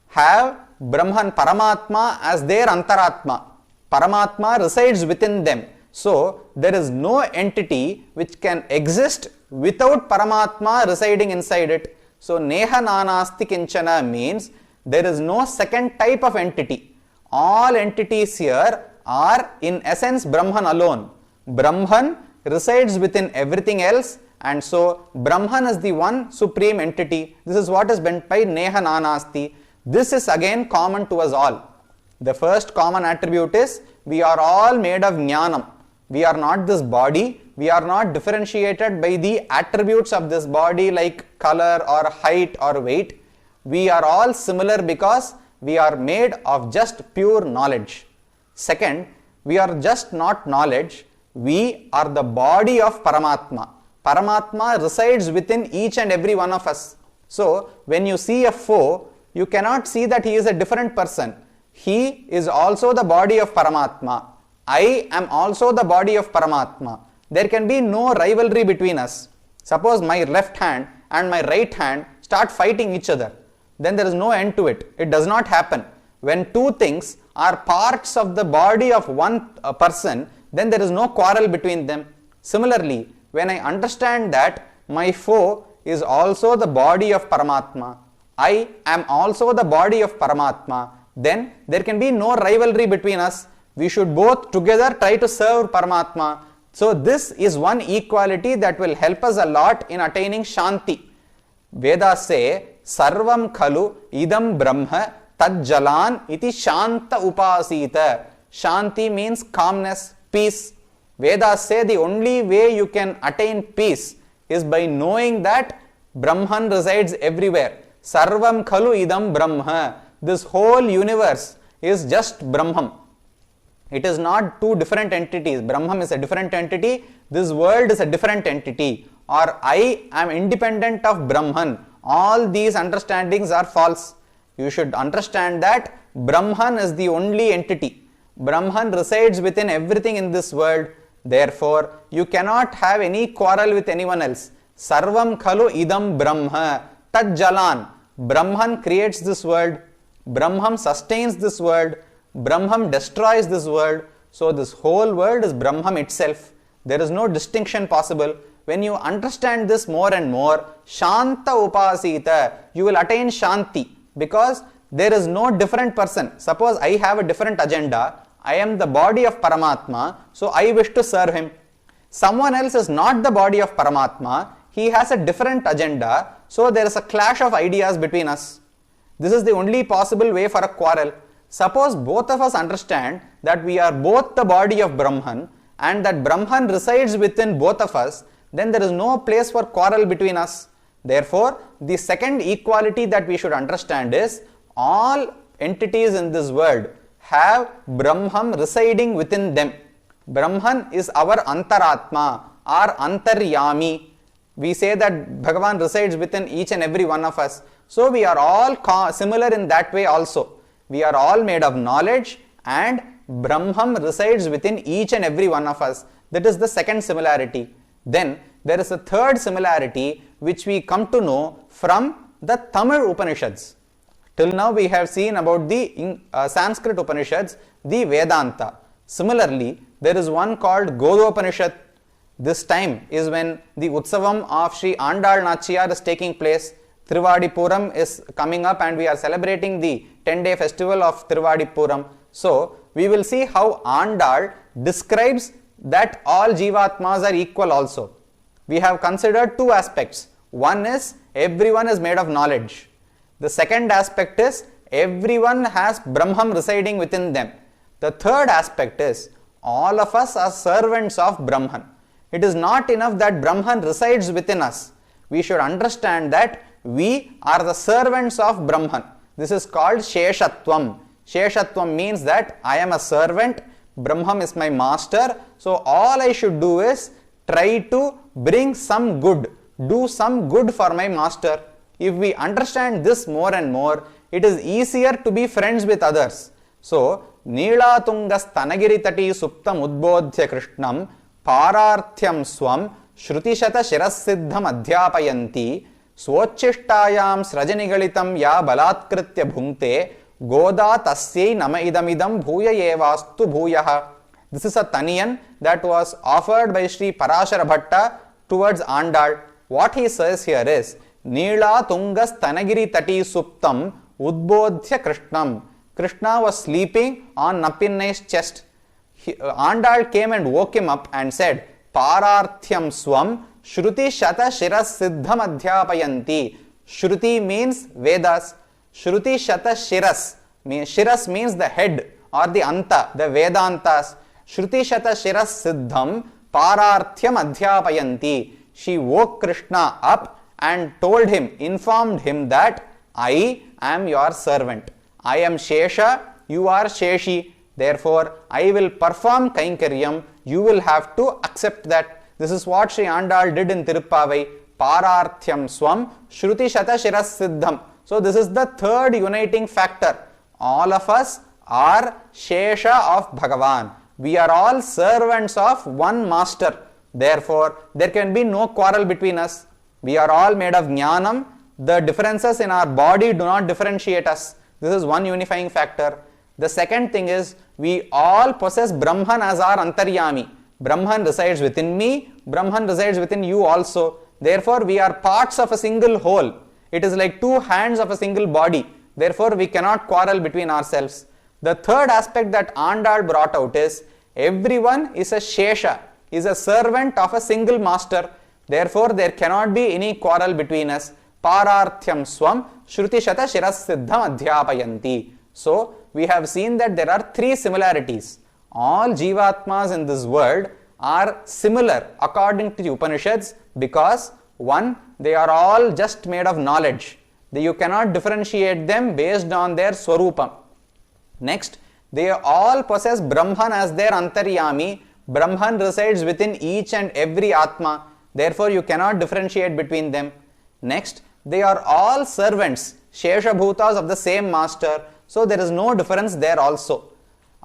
have Brahman, Paramatma as their Antaratma. Paramatma resides within them. So, there is no entity which can exist without Paramatma residing inside it. So, Neha Nanasti Kinchana means there is no second type of entity. All entities here are in essence Brahman alone. Brahman resides within everything else, and so Brahman is the one supreme entity. This is what is meant by Neha Nanasti. This is again common to us all. The first common attribute is we are all made of Jnanam. We are not this body. We are not differentiated by the attributes of this body like color or height or weight. We are all similar because we are made of just pure knowledge. Second, we are just not knowledge. We are the body of Paramatma. Paramatma resides within each and every one of us. So, when you see a foe, you cannot see that he is a different person. He is also the body of Paramatma. I am also the body of Paramatma. There can be no rivalry between us. Suppose my left hand and my right hand start fighting each other. Then there is no end to it. It does not happen. When two things are parts of the body of one person, then there is no quarrel between them. Similarly, when I understand that my foe is also the body of Paramatma, I am also the body of Paramatma, then there can be no rivalry between us. We should both together try to serve Paramatma. So this is one equality that will help us a lot in attaining Shanti. Vedas say, Sarvam khalu idam brahma tad jalan iti shanta upasita. Shanti means calmness, peace. Vedas say the only way you can attain peace is by knowing that Brahman resides everywhere. Sarvam khalu idam brahma. This whole universe is just Brahman. It is not two different entities. Brahman is a different entity. This world is a different entity. Or I am independent of Brahman. All these understandings are false. You should understand that Brahman is the only entity. Brahman resides within everything in this world. Therefore, you cannot have any quarrel with anyone else. Sarvam khalu idam brahma tad jalan. Brahman creates this world. Brahman sustains this world. Brahman destroys this world. So this whole world is Brahman itself. There is no distinction possible. When you understand this more and more, Shanta Upasita, you will attain Shanti, because there is no different person. Suppose I have a different agenda. I am the body of Paramatma, so I wish to serve him. Someone else is not the body of Paramatma. He has a different agenda, so there is a clash of ideas between us. This is the only possible way for a quarrel. Suppose both of us understand that we are both the body of Brahman and that Brahman resides within both of us, then there is no place for quarrel between us. Therefore, the second equality that we should understand is all entities in this world have Brahman residing within them. Brahman is our Antaratma, our Antaryami. We say that Bhagavan resides within each and every one of us. So we are all similar in that way also. We are all made of knowledge and Brahman resides within each and every one of us. That is the second similarity. Then there is a third similarity which we come to know from the Tamil Upanishads. Till now we have seen about the Sanskrit Upanishads, the Vedanta. Similarly, there is one called Godopanishad. This time is when the Utsavam of Sri Andal Nachiyar is taking place. Trivadipuram is coming up and we are celebrating the 10-day festival of Trivadipuram. So, we will see how Andal describes that all Jivatmas are equal also. We have considered two aspects. One is everyone is made of knowledge. The second aspect is everyone has Brahman residing within them. The third aspect is all of us are servants of Brahman. It is not enough that Brahman resides within us. We should understand that we are the servants of Brahman. This is called Sheshatvam. Sheshatvam means that I am a servant, Brahman is my master. So all I should do is try to bring some good, do some good for my master. If we understand this more and more, it is easier to be friends with others. So, Neelatungas Tanagiri Tati Suptam Udbodhya Krishnam Pararthyam Swam Shrutishata Shirassiddham Adhyapayanti Svochishhtayam Srajanigalitam Ya Balatkritya Bhungte Goda Tasyai Nama Idamidam Bhuya Yevastu Bhuyaha. This is a Taniyan that was offered by Sri Parashara Bhatta towards Andal. What he says here is Neela Tungas Tanagiri Tati Suptam Udbodhya Krishnam. Krishna was sleeping on Napinnai's chest. Andal came and woke him up and said, Pararthyam Swam Shruti Shata Shiras Siddham Adhyapayanti. Shruti means Vedas. Shruti Shata Shiras. Shiras means the head or the Anta, the Vedantas. Shruti Shata Shiras Siddham Pararthyam Adhyapayanti. She woke Krishna up and told him, informed him that I am your servant. I am Shesha, you are Sheshi. Therefore, I will perform Kainkaryam. You will have to accept that. This is what Sri Andal did in Tirupavai. Pararthyam Swam Shruti Shata Shiras Siddham. So, this is the third uniting factor. All of us are Shesha of Bhagavan. We are all servants of one master. Therefore, there can be no quarrel between us. We are all made of Jnanam. The differences in our body do not differentiate us. This is one unifying factor. The second thing is, we all possess Brahman as our Antaryami. Brahman resides within me, Brahman resides within you also. Therefore, we are parts of a single whole. It is like two hands of a single body. Therefore, we cannot quarrel between ourselves. The third aspect that Andal brought out is, everyone is a Shesha, is a servant of a single master. Therefore, there cannot be any quarrel between us. Pararthyam Swam Shruti Shata Shiras Siddham Adhyapayanti. So, we have seen that there are three similarities. All Jivatmas in this world are similar according to the Upanishads because one, they are all just made of knowledge. You cannot differentiate them based on their Swarupam. Next, they all possess Brahman as their Antaryami. Brahman resides within each and every Atma. Therefore, you cannot differentiate between them. Next, they are all servants, Shesha Bhutas of the same master. So, there is no difference there also.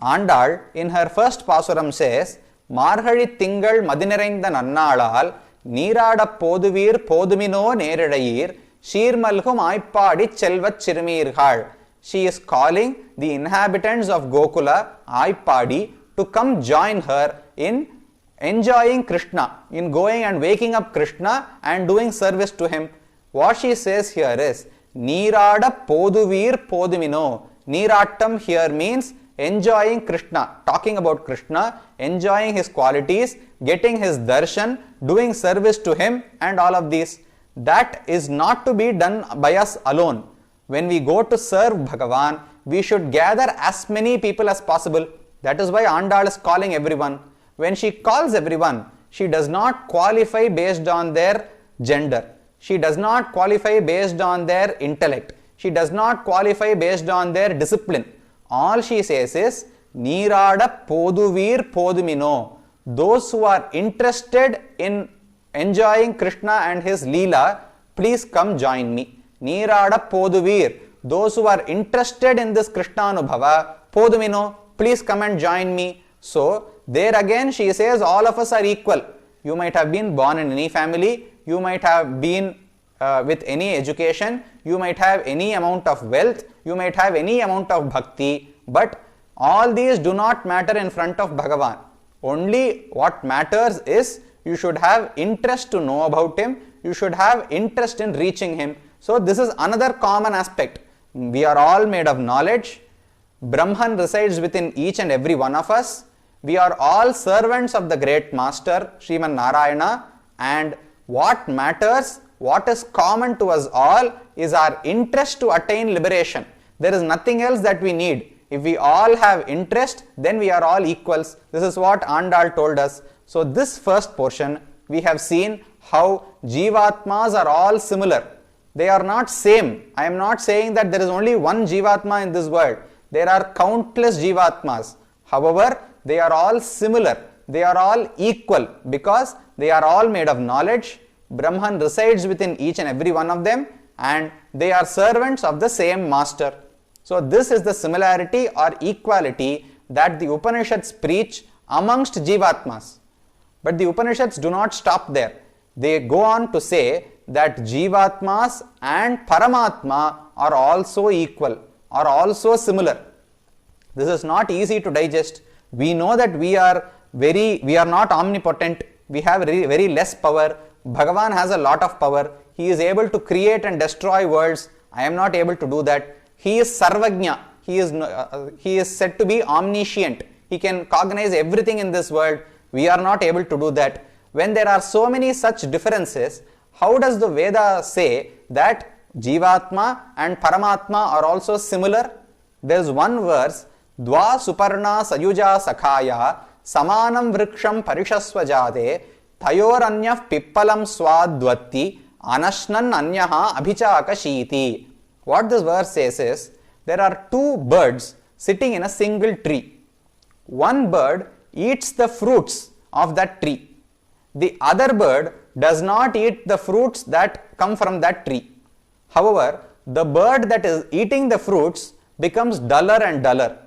Andal in her first Pasuram says, Marhari Tingal Madinirainda Nannalal Neerada Poduvir Podumino Neredayir Sheermalhum Aipadi Chelvat Chirmirhal. She is calling the inhabitants of Gokula, Aipadi, to come join her in enjoying Krishna, in going and waking up Krishna and doing service to him. What she says here is, Neerada Poduvir Podumino. Neeratam here means enjoying Krishna, talking about Krishna, enjoying his qualities, getting his darshan, doing service to him and all of these. That is not to be done by us alone. When we go to serve Bhagavan, we should gather as many people as possible. That is why Andal is calling everyone. When she calls everyone, she does not qualify based on their gender. She does not qualify based on their intellect. She does not qualify based on their discipline. All she says is, Neerada Poduvir Podumino. Those who are interested in enjoying Krishna and his Leela, please come join me. Neerada Poduvir. Those who are interested in this Krishna Anubhava, Podumino, please come and join me. So there again she says all of us are equal. You might have been born in any family, you might have been with any education, you might have any amount of wealth, you might have any amount of bhakti, but all these do not matter in front of Bhagavan. Only what matters is you should have interest to know about him, you should have interest in reaching him. So this is another common aspect. We are all made of knowledge. Brahman resides within each and every one of us. We are all servants of the great master, Sriman Narayana, and what matters, what is common to us all is our interest to attain liberation. There is nothing else that we need. If we all have interest, then we are all equals. This is what Andal told us. So this first portion, we have seen how Jivatmas are all similar. They are not same. I am not saying that there is only one Jivatma in this world. There are countless Jivatmas. However, they are all similar. They are all equal because they are all made of knowledge. Brahman resides within each and every one of them, and they are servants of the same master. So this is the similarity or equality that the Upanishads preach amongst Jivatmas. But the Upanishads do not stop there. They go on to say that Jivatmas and Paramatma are also equal, are also similar. This is not easy to digest. We know that we are not omnipotent. We have very less power. Bhagavan has a lot of power. He is able to create and destroy worlds. I am not able to do that. He is Sarvagnya. He is said to be omniscient. He can cognize everything in this world. We are not able to do that. When there are so many such differences, how does the Veda say that Jivatma and Paramatma are also similar? There is one verse, Dva Suparna Sayuja Sakhaya Samanam Vriksham Parishasvajade Thayoranyah Pippalam Swadvatti Anashnan Anyaha Abhichakashiti. What this verse says is, there are two birds sitting in a single tree. One bird eats the fruits of that tree. The other bird does not eat the fruits that come from that tree. However, the bird that is eating the fruits becomes duller and duller.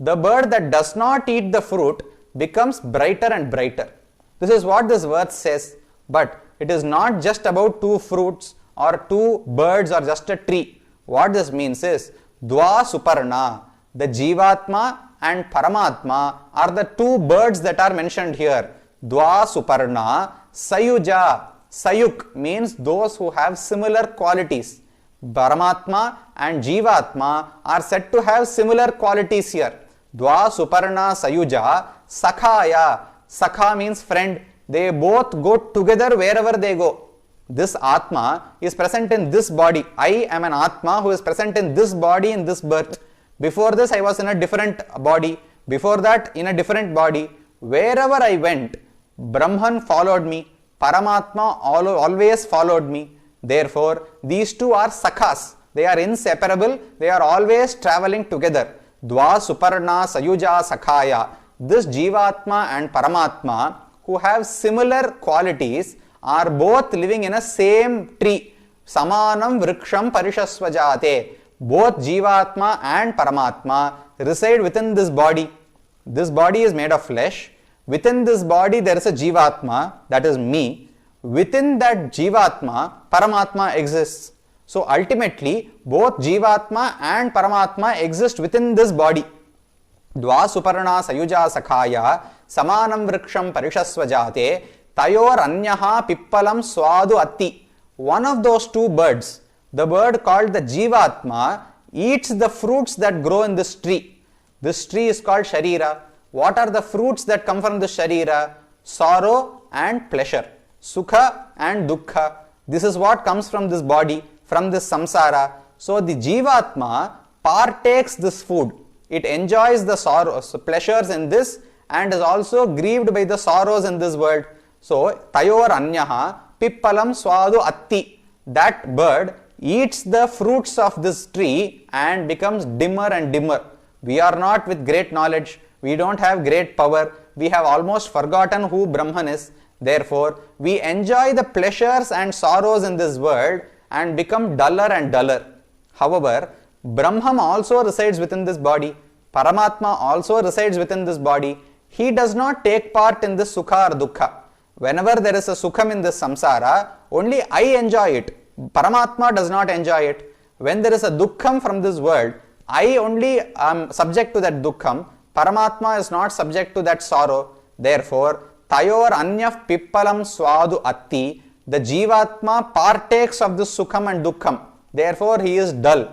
The bird that does not eat the fruit becomes brighter and brighter. This is what this verse says. But it is not just about two fruits or two birds or just a tree. What this means is, Dva Suparna, the Jivatma and Paramatma are the two birds that are mentioned here. Dva Suparna, Sayuja. Sayuk means those who have similar qualities. Paramatma and Jivatma are said to have similar qualities here. Dva Suparna Sayuja, Sakhaya. Sakha means friend. They both go together wherever they go. This Atma is present in this body. I am an Atma who is present in this body in this birth. Before this I was in a different body. Before that in a different body. Wherever I went, Brahman followed me. Paramatma always followed me. Therefore, these two are Sakhas. They are inseparable. They are always traveling together. Dva Suparna Sayuja Sakhaya. This Jivatma and Paramatma, who have similar qualities, are both living in a same tree. Samanam Vriksham Parishasvajate. Both Jivatma and Paramatma reside within this body. This body is made of flesh. Within this body there is a Jivatma, that is me. Within that Jivatma, Paramatma exists. So ultimately, both Jivatma and Paramatma exist within this body. Dva Suparna Sayuja Sakhaya Samanam Vriksham Parishasvajate Tayor Anyaha Pippalam Swadu Atti. One of those two birds, the bird called the Jivatma, eats the fruits that grow in this tree. This tree is called Sharira. What are the fruits that come from the Sharira? Sorrow and pleasure. Sukha and Dukkha. This is what comes from this body, from this samsara. So the Jivatma partakes this food. It enjoys the sorrows, pleasures in this, and is also grieved by the sorrows in this world. So, Tayor Anyaha Pippalam Swadu Atti. That bird eats the fruits of this tree and becomes dimmer and dimmer. We are not with great knowledge. We don't have great power. We have almost forgotten who Brahman is. Therefore, we enjoy the pleasures and sorrows in this world and become duller and duller. However, Brahman also resides within this body. Paramatma also resides within this body. He does not take part in this sukha or dukkha. Whenever there is a sukham in this samsara, only I enjoy it. Paramatma does not enjoy it. When there is a dukkham from this world, I only am subject to that dukkham. Paramatma is not subject to that sorrow. Therefore, tayor anyah pippalam swadu atti, the jivatma partakes of this sukham and dukkham. Therefore, he is dull.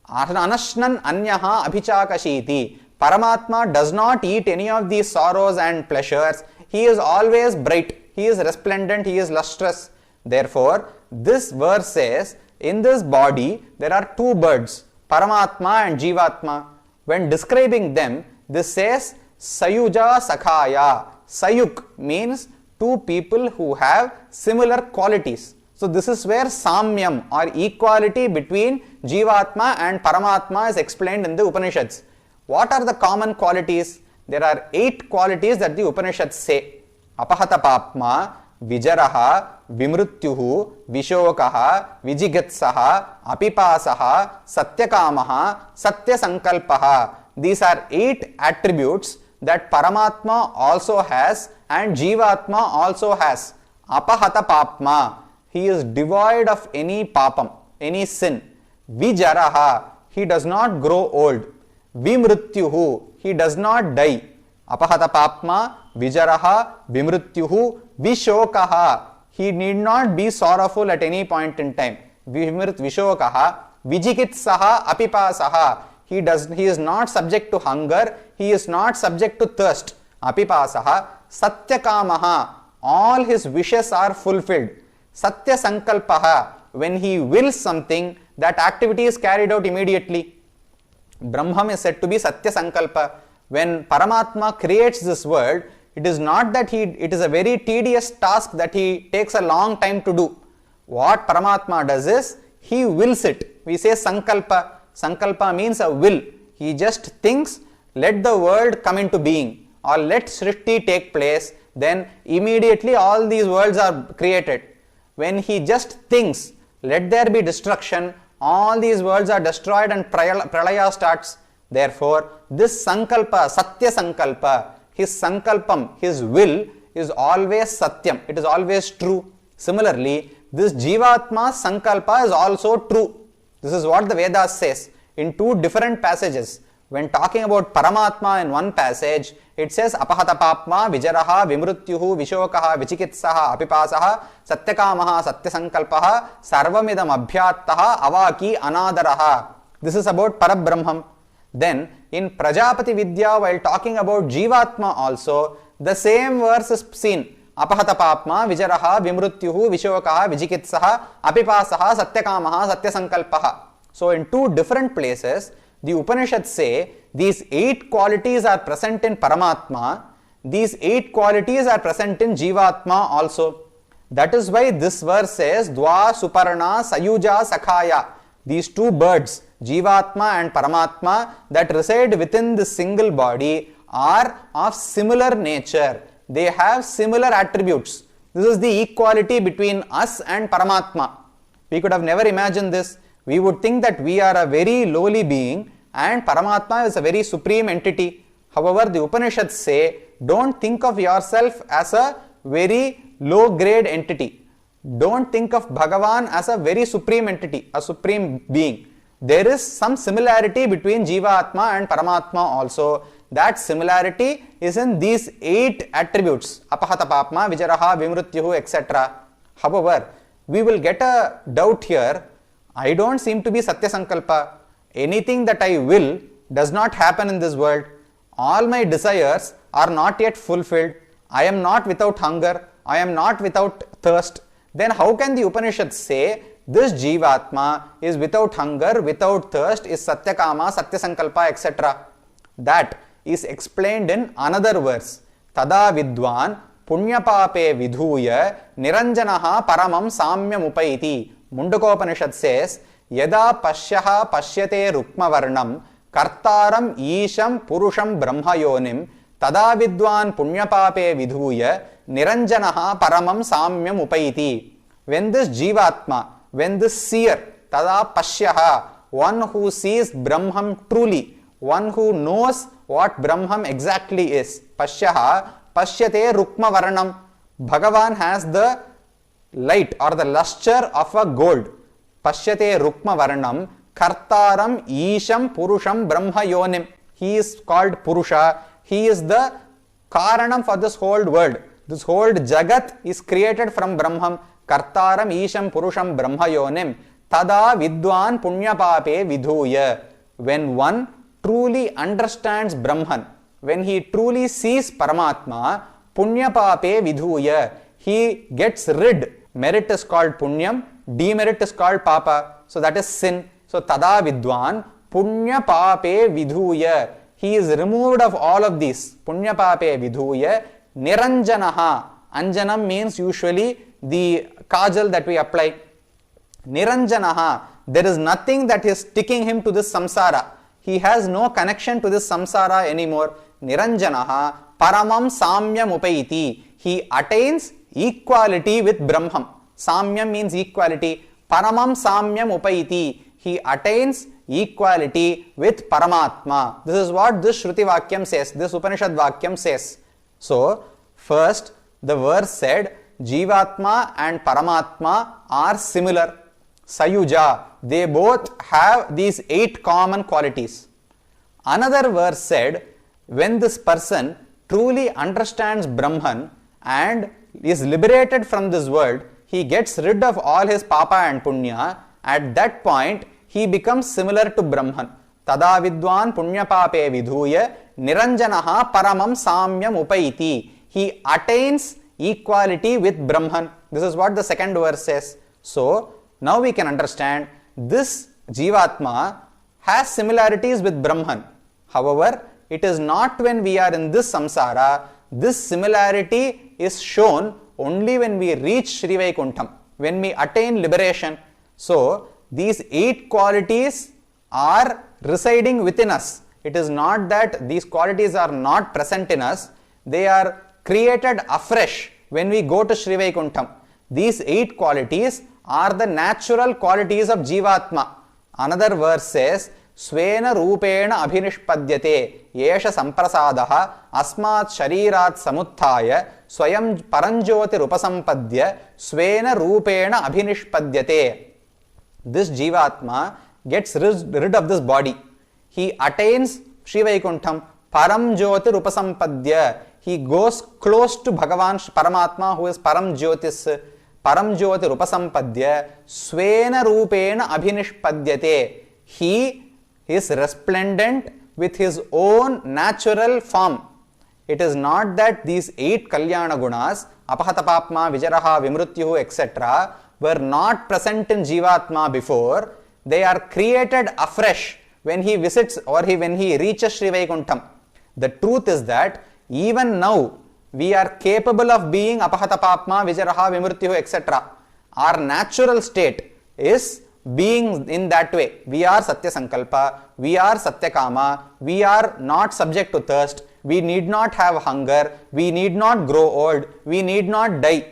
Anashnan anyaha abhichakashiti. Paramatma does not eat any of these sorrows and pleasures. He is always bright. He is resplendent. He is lustrous. Therefore, this verse says, in this body, there are two birds, Paramatma and Jivatma. When describing them, this says, Sayuja Sakhaya. Sayuk means two people who have similar qualities. So this is where Samyam or equality between Jivatma and Paramatma is explained in the Upanishads. What are the common qualities? There are 8 qualities that the Upanishads say. Apahatapapma, Vijaraha, Vimrutyuhu, Vishokaha, Vijigatsaha, Apipasaha, Satyakamaha, Satyasankalpaha. These are 8 attributes that Paramatma also has and Jivatma also has. Apahatapapma, he is devoid of any papam, any sin. Vijaraha, he does not grow old. Vimrutyuhu, he does not die. Apahatapapma, Vijaraha, Vimrutyuhu, Vishokaha, he need not be sorrowful at any point in time. Vishokaha, Vijikitsaha, Apipasaha, he is not subject to hunger, he is not subject to thirst. Apipasaha, Satyakamaha, all his wishes are fulfilled. Satyasankalpaha, when he wills something, that activity is carried out immediately. Brahman is said to be Satyasankalpa. When Paramatma creates this world, it is not that it is a very tedious task that he takes a long time to do. What Paramatma does is, he wills it. We say Sankalpa. Sankalpa means a will. He just thinks, let the world come into being, or let Srishti take place, then immediately all these worlds are created. When he just thinks, let there be destruction, all these worlds are destroyed and pralaya starts. Therefore, this Sankalpa, Satya Sankalpa, his Sankalpam, his will is always Satyam, it is always true. Similarly, this Jivatma Sankalpa is also true. This is what the Vedas says in 2 different passages. When talking about Paramatma in one passage, it says Apahatapapma, Vijaraha, Vimrutyuhu, Vishokaha, Vichikitsaha, Apipasaha, Satyakamaha, Satyasankalpaha, Sarvamidam Abhyattaha, Avaki, Anadaraha. This is about Parabrahman. Then in Prajapati Vidya, while talking about Jivatma also, the same verse is seen. Apahatapapma, Vijaraha, Vimrutyuhu, Vishokaha, Vichikitsaha, Apipasaha, Satyakamaha, Satyasankalpaha. So in 2 different places, the Upanishads say these 8 qualities are present in Paramatma, these 8 qualities are present in Jivatma also. That is why this verse says Dva Suparna Sayuja Sakhaya. These 2 birds, Jivatma and Paramatma, that reside within this single body are of similar nature. They have similar attributes. This is the equality between us and Paramatma. We could have never imagined this. We would think that we are a very lowly being and Paramatma is a very supreme entity. However, the Upanishads say, don't think of yourself as a very low grade entity. Don't think of Bhagavan as a very supreme entity, a supreme being. There is some similarity between Jivatma and Paramatma also. That similarity is in these 8 attributes, Apahatapapma, Vijaraha, Vimrutyuhu, etc. However, we will get a doubt here. I don't seem to be Satyasankalpa. Anything that I will does not happen in this world. All my desires are not yet fulfilled. I am not without hunger. I am not without thirst. Then how can the Upanishads say this Jivatma is without hunger, without thirst, is Satyakama, Satyasankalpa, etc. That is explained in another verse. Tada Vidwan Punyapape Vidhuya Niranjanaha Paramam Samyam Upaiti. Mundakopanishad says, Yada Pashyaha Pashyate Rukmavarnam Kartaram Isham Purusham Brahmayonim Tada Vidwan Punyapape Vidhuya Niranjanaha Paramam Samyam Upaiti. When this Jivatma, when this seer, Tada Pashyaha, one who sees Brahman truly, one who knows what Brahman exactly is. Pashyaha pashyate rukma varnam. Bhagavan has the light or the luster of a gold. Pashyate rukma varnam kartaram isham purusham brahma yonim. He is called Purusha. He is the karanam for this whole world. This whole jagat is created from Brahman. Kartaram isham purusham brahma yonim. Tada vidwan punyapape vidhuya. When one truly understands Brahman, when he truly sees Paramatma, punyapape vidhuya, he gets rid. Merit is called punyam, demerit is called papa. So that is sin. So tada vidwan punyapape vidhuya. He is removed of all of these. Punyapape vidhuya niranjanaha. Anjanam means usually the kajal that we apply. Niranjanaha. There is nothing that is sticking him to this samsara. He has no connection to this samsara anymore. Niranjanaha paramam samyam upaiti. He attains equality with Brahman. Samyam means equality. Paramam samyam upaiti. He attains equality with Paramatma. This is what this Shruti Vakyam says. This Upanishad Vakyam says. So, first the verse said Jivatma and Paramatma are similar. Sayuja. They both have these 8 common qualities. Another verse said, when this person truly understands Brahman and is liberated from this world, he gets rid of all his papa and punya. At that point, he becomes similar to Brahman. Tada vidwan punya pape vidhuya niranjanaha paramam samyam upaiti. He attains equality with Brahman. This is what the second verse says. So, now we can understand this Jivatma has similarities with Brahman. However, it is not when we are in this samsara. This similarity is shown only when we reach Sri Vaikuntham, when we attain liberation. So, these 8 qualities are residing within us. It is not that these qualities are not present in us. They are created afresh when we go to Sri Vaikuntham. These 8 qualities are the natural qualities of Jivatma. Another verse says, Svena Rupena Abhinishpadyate Yesha Samprasadaha Asmat Sharirat Samuthaya Swayam Paranjoti Rupasampadya Svena Rupena Abhinishpadyate. This Jivatma gets rid of this body. He attains Sri Vaikuntham, Param Jyoti Rupasampadya. He goes close to Bhagavan Paramatma, who is Param Jyotis. Param Jyoti Rupasampadya Svena Rupena Abhinishpadyate. He is resplendent with his own natural form. It is not that these 8 Kalyana Gunas, Apahatapapma, Vijaraha, Vimrutyuhu, etc., were not present in Jivatma before. They are created afresh when he visits or when he reaches Sri Vaikuntham. The truth is that even now we are capable of being Apahatapapma, Vijaraha, Vimrutyuhu, etc. Our natural state is being in that way. We are Satya Sankalpa, we are Satyakama, we are not subject to thirst, we need not have hunger, we need not grow old, we need not die.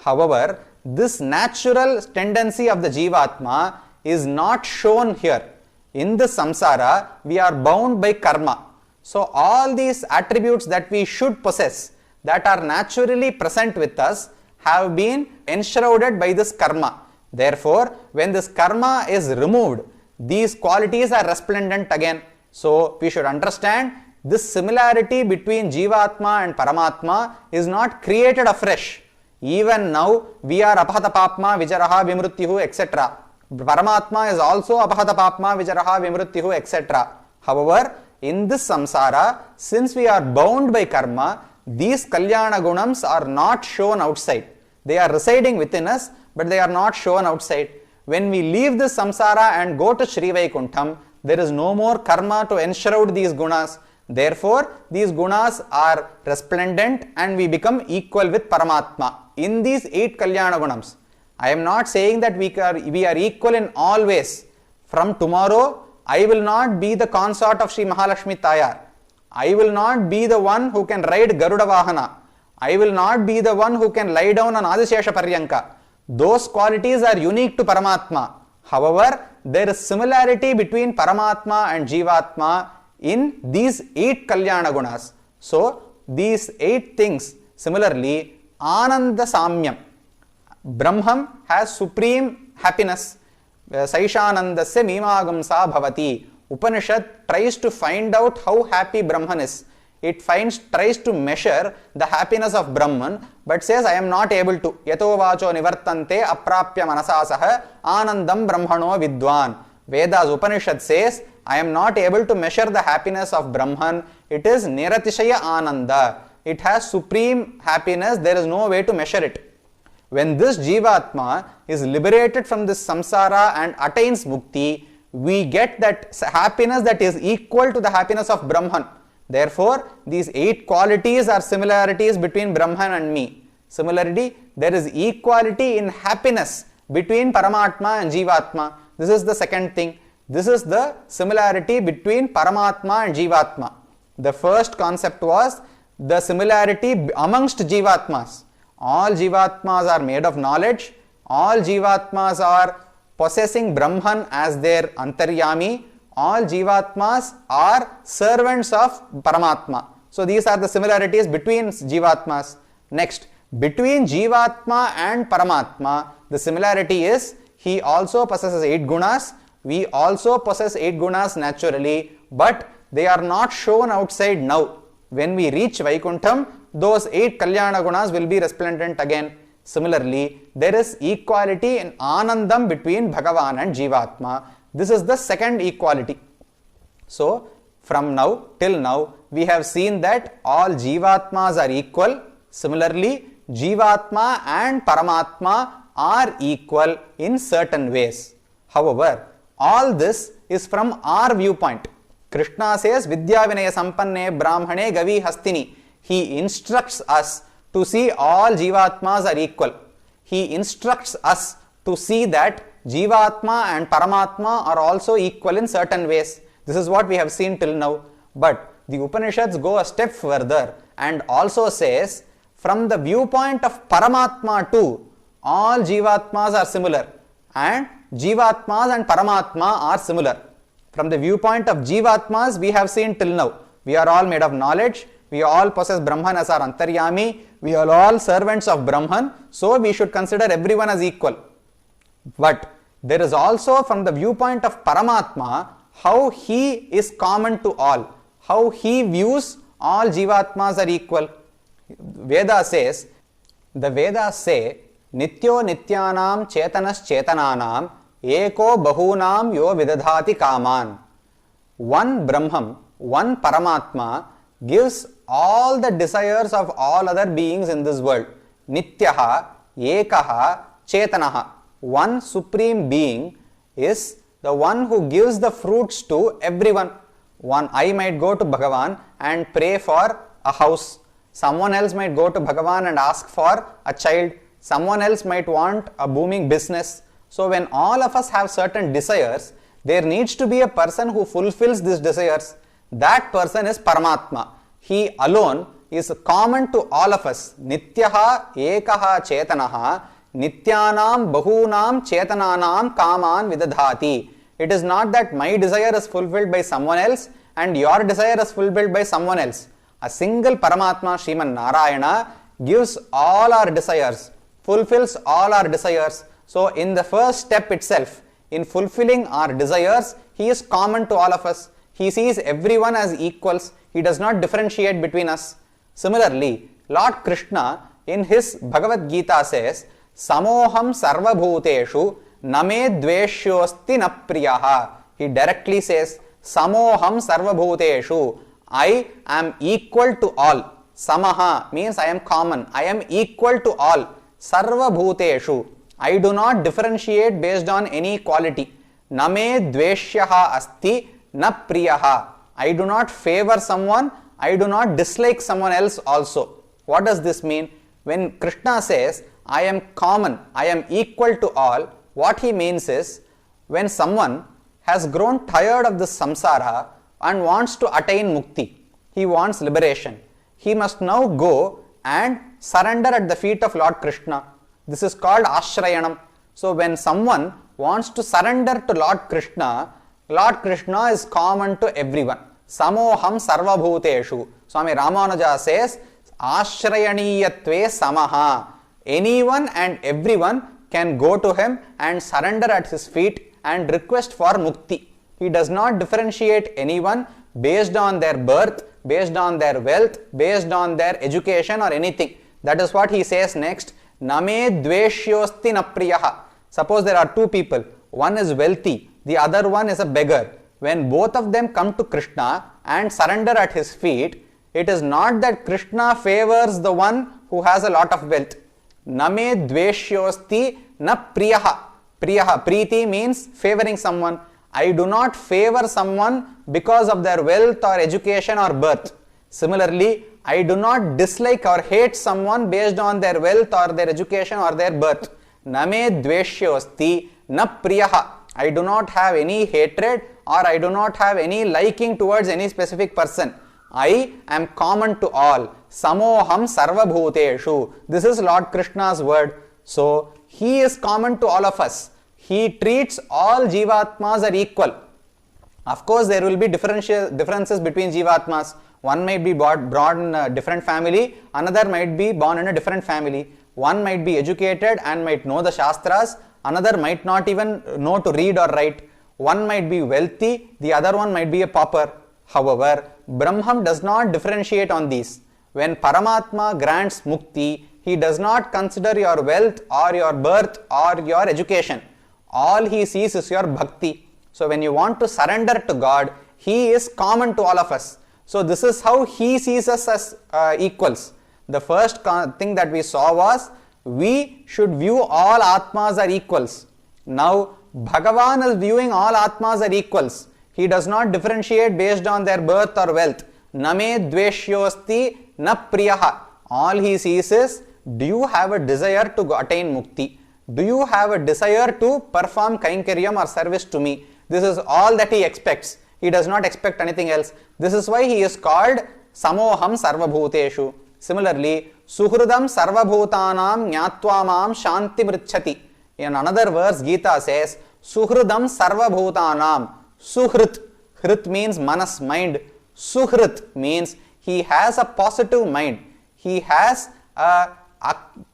However, this natural tendency of the Jivatma is not shown here. In the samsara, we are bound by karma. So, all these attributes that we should possess, that are naturally present with us, have been enshrouded by this karma. Therefore, when this karma is removed, these qualities are resplendent again. So, we should understand this similarity between Jivatma and Paramatma is not created afresh. Even now, we are Apahatapapma, Vijaraha, Vimrutyuhu, etc. Paramatma is also Apahatapapma, Vijaraha, Vimrutyuhu, etc. However, in this samsara, since we are bound by karma, these Kalyana Gunams are not shown outside. They are residing within us, but they are not shown outside. When we leave this samsara and go to Sri Vaikuntham, there is no more karma to enshroud these gunas. Therefore, these gunas are resplendent and we become equal with Paramatma. In these 8 Kalyana Gunams, I am not saying that we are equal in all ways. From tomorrow, I will not be the consort of Sri Mahalakshmi Tayar. I will not be the one who can ride Garuda Vahana. I will not be the one who can lie down on Adishesha Paryanka. Those qualities are unique to Paramatma. However, there is similarity between Paramatma and Jivatma in these 8 Kalyana Gunas. So, these 8 things, similarly, Ananda Samyam. Brahman has supreme happiness. Saishanandasya Mimagamsa Bhavati. Upanishad tries to find out how happy Brahman is. It tries to measure the happiness of Brahman, but says, I am not able to. Yato vacho nivartante aprapya manasasaha anandam brahmano vidwan. Vedas Upanishad says, I am not able to measure the happiness of Brahman. It is niratishaya ananda. It has supreme happiness. There is no way to measure it. When this Jivatma is liberated from this samsara and attains mukti, we get that happiness that is equal to the happiness of Brahman. Therefore, these 8 qualities are similarities between Brahman and me. Similarly, there is equality in happiness between Paramatma and Jivatma. This is the second thing. This is the similarity between Paramatma and Jivatma. The first concept was the similarity amongst Jivatmas. All Jivatmas are made of knowledge. All Jivatmas are possessing Brahman as their Antaryami. All Jivatmas are servants of Paramatma. So these are the similarities between Jivatmas. Next, between Jivatma and Paramatma, the similarity is he also possesses 8 gunas. We also possess 8 gunas naturally, but they are not shown outside now. When we reach Vaikuntham, those 8 Kalyana gunas will be resplendent again. Similarly, there is equality in Anandam between Bhagavan and Jivatma. This is the second equality. So, from now till now, we have seen that all Jivatmas are equal. Similarly, Jivatma and Paramatma are equal in certain ways. However, all this is from our viewpoint. Krishna says, Vidya Vinaya Sampanne Brahmane Gavi Hastini. He instructs us to see all Jivatmas are equal. He instructs us to see that Jivatma and Paramatma are also equal in certain ways. This is what we have seen till now. But the Upanishads go a step further and also says, from the viewpoint of Paramatma too, all Jivatmas are similar and Jivatmas and Paramatma are similar. From the viewpoint of Jivatmas, we have seen till now. We are all made of knowledge. We all possess Brahman as our Antaryami. We are all servants of Brahman. So we should consider everyone as equal. But there is also from the viewpoint of Paramatma, how he is common to all. How he views all Jivatmas are equal. Veda says, the Vedas say, Nityo Nityanam Chetanas Chetananam Eko Bahunam Yo Vidadhati Kaman. One Brahman, one Paramatma gives all the desires of all other beings in this world. Nityaha, Ekaha, Chetanaha. One supreme being is the one who gives the fruits to everyone. I might go to Bhagavan and pray for a house. Someone else might go to Bhagavan and ask for a child. Someone else might want a booming business. So when all of us have certain desires, there needs to be a person who fulfills these desires. That person is Paramatma. He alone is common to all of us. Nityaha ekaha chetanaha nityanam bahunam chetananam kaman vidadhati. It is not that my desire is fulfilled by someone else and your desire is fulfilled by someone else. A single Paramatma, Sriman Narayana, gives all our desires, fulfills all our desires. So in the first step itself, in fulfilling our desires, he is common to all of us. He sees everyone as equals. He does not differentiate between us. Similarly, Lord Krishna in his Bhagavad Gita says, Samoham sarva bhuteshu name dveshyosti na priyaha. He directly says, Samoham sarva bhuteshu. I am equal to all. Samaha means I am common. I am equal to all. Sarva bhuteshu. I do not differentiate based on any quality. Name dveshyaha asti na priyaha. I do not favor someone. I do not dislike someone else also. What does this mean? When Krishna says, I am common, I am equal to all, what he means is, when someone has grown tired of this samsara and wants to attain mukti, he wants liberation, he must now go and surrender at the feet of Lord Krishna. This is called Ashrayanam. So when someone wants to surrender to Lord Krishna is common to everyone. samoham sarvabhuteshu. Swami Ramanuja says, ashrayaniyatve samaha. Anyone and everyone can go to him and surrender at his feet and request for mukti. He does not differentiate anyone based on their birth, based on their wealth, based on their education or anything. That is what he says next. Name dveshyosti na priyaha. Suppose there are two people. One is wealthy, the other one is a beggar. When both of them come to Krishna and surrender at his feet, it is not that Krishna favors the one who has a lot of wealth. Name dveshyosti na priyaha. Priyaha, preeti means favoring someone. I do not favor someone because of their wealth or education or birth. Similarly, I do not dislike or hate someone based on their wealth or their education or their birth. Name dveshyosti na priyaha. I do not have any hatred or I do not have any liking towards any specific person. I am common to all. Samoham sarvabhuteshu. This is Lord Krishna's word. So, he is common to all of us. He treats all Jivatmas are equal. Of course, there will be differences between Jivatmas. One might be born in a different family, another might be born in a different family. One might be educated and might know the Shastras, another might not even know to read or write. One might be wealthy, the other one might be a pauper. However, Brahman does not differentiate on these. When Paramatma grants mukti, he does not consider your wealth or your birth or your education. All he sees is your bhakti. So when you want to surrender to God, he is common to all of us. So this is how he sees us as equals. The first thing that we saw was we should view all Atmas are equals. Now Bhagavan is viewing all Atmas are equals. He does not differentiate based on their birth or wealth. Name dveshyosti na priyaha. All he sees is, do you have a desire to attain mukti? Do you have a desire to perform kainkaryam or service to me? This is all that he expects. He does not expect anything else. This is why he is called Samoham Sarvabhuteshu. Similarly, Suhridam Sarvabhutanam Nyatva Shanti Mritchati. In another verse, Gita says, Suhridam Sarvabhutanam. Suhrit. Hrit means manas, mind. Suhrit means he has a positive mind. He has a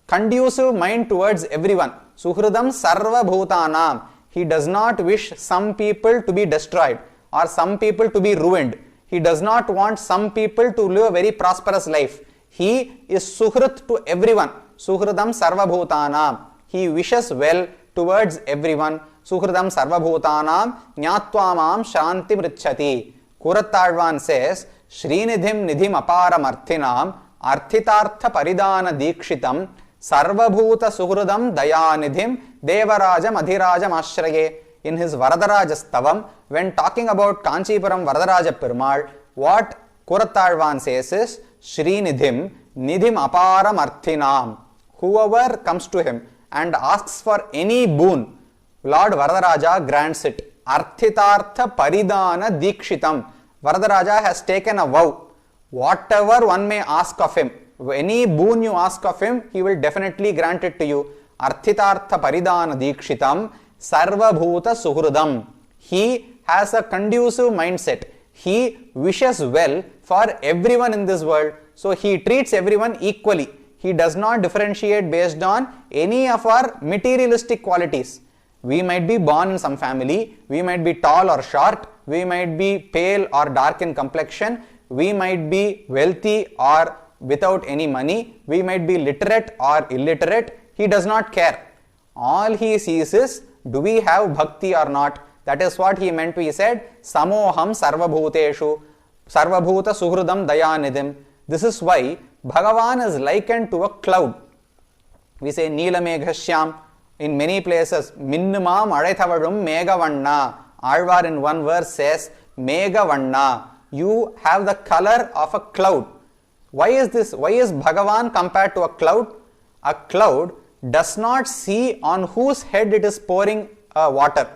conducive mind towards everyone. Suhridam Sarva Bhutanam. He does not wish some people to be destroyed or some people to be ruined. He does not want some people to live a very prosperous life. He is Suhrit to everyone. Suhridam Sarva Bhutanam. He wishes well towards everyone. Suhridam Sarva Bhutanam Nyatva Shanti Mritchati. Kurattalvan says, Srinidhim Nidhim Aparam Arthinam Arthitartha Paridana Dikshitam Sarvabhuta Suhridam Dayanidhim Devarajam Adhirajam Ashraye. In his Varadaraja Stavam, when talking about Kanchipuram Varadaraja Perumal, what Kurattalvan says is Srinidhim Nidhim Aparam Arthinam. Whoever comes to him and asks for any boon, Lord Varadaraja grants it. Arthitartha Paridana Dikshitam. Varadaraja has taken a vow. Whatever one may ask of him, any boon you ask of him, he will definitely grant it to you. Arthitartha Paridana Dikshitam Sarvabhuta Suhridam. He has a conducive mindset. He wishes well for everyone in this world. So he treats everyone equally. He does not differentiate based on any of our materialistic qualities. We might be born in some family, we might be tall or short, we might be pale or dark in complexion, we might be wealthy or without any money, we might be literate or illiterate. He does not care. All he sees is, do we have bhakti or not? That is what he meant when he said, Samoham Sarvabhuteshu, Sarvabhuta Suhridam Dayanidhim. This is why Bhagavan is likened to a cloud. We say Neelameghashyam. In many places, Minnumam Adaithavadum Megavanna. Alvar in one verse says, Megavanna. You have the color of a cloud. Why is this? Why is Bhagavan compared to a cloud? A cloud does not see on whose head it is pouring water.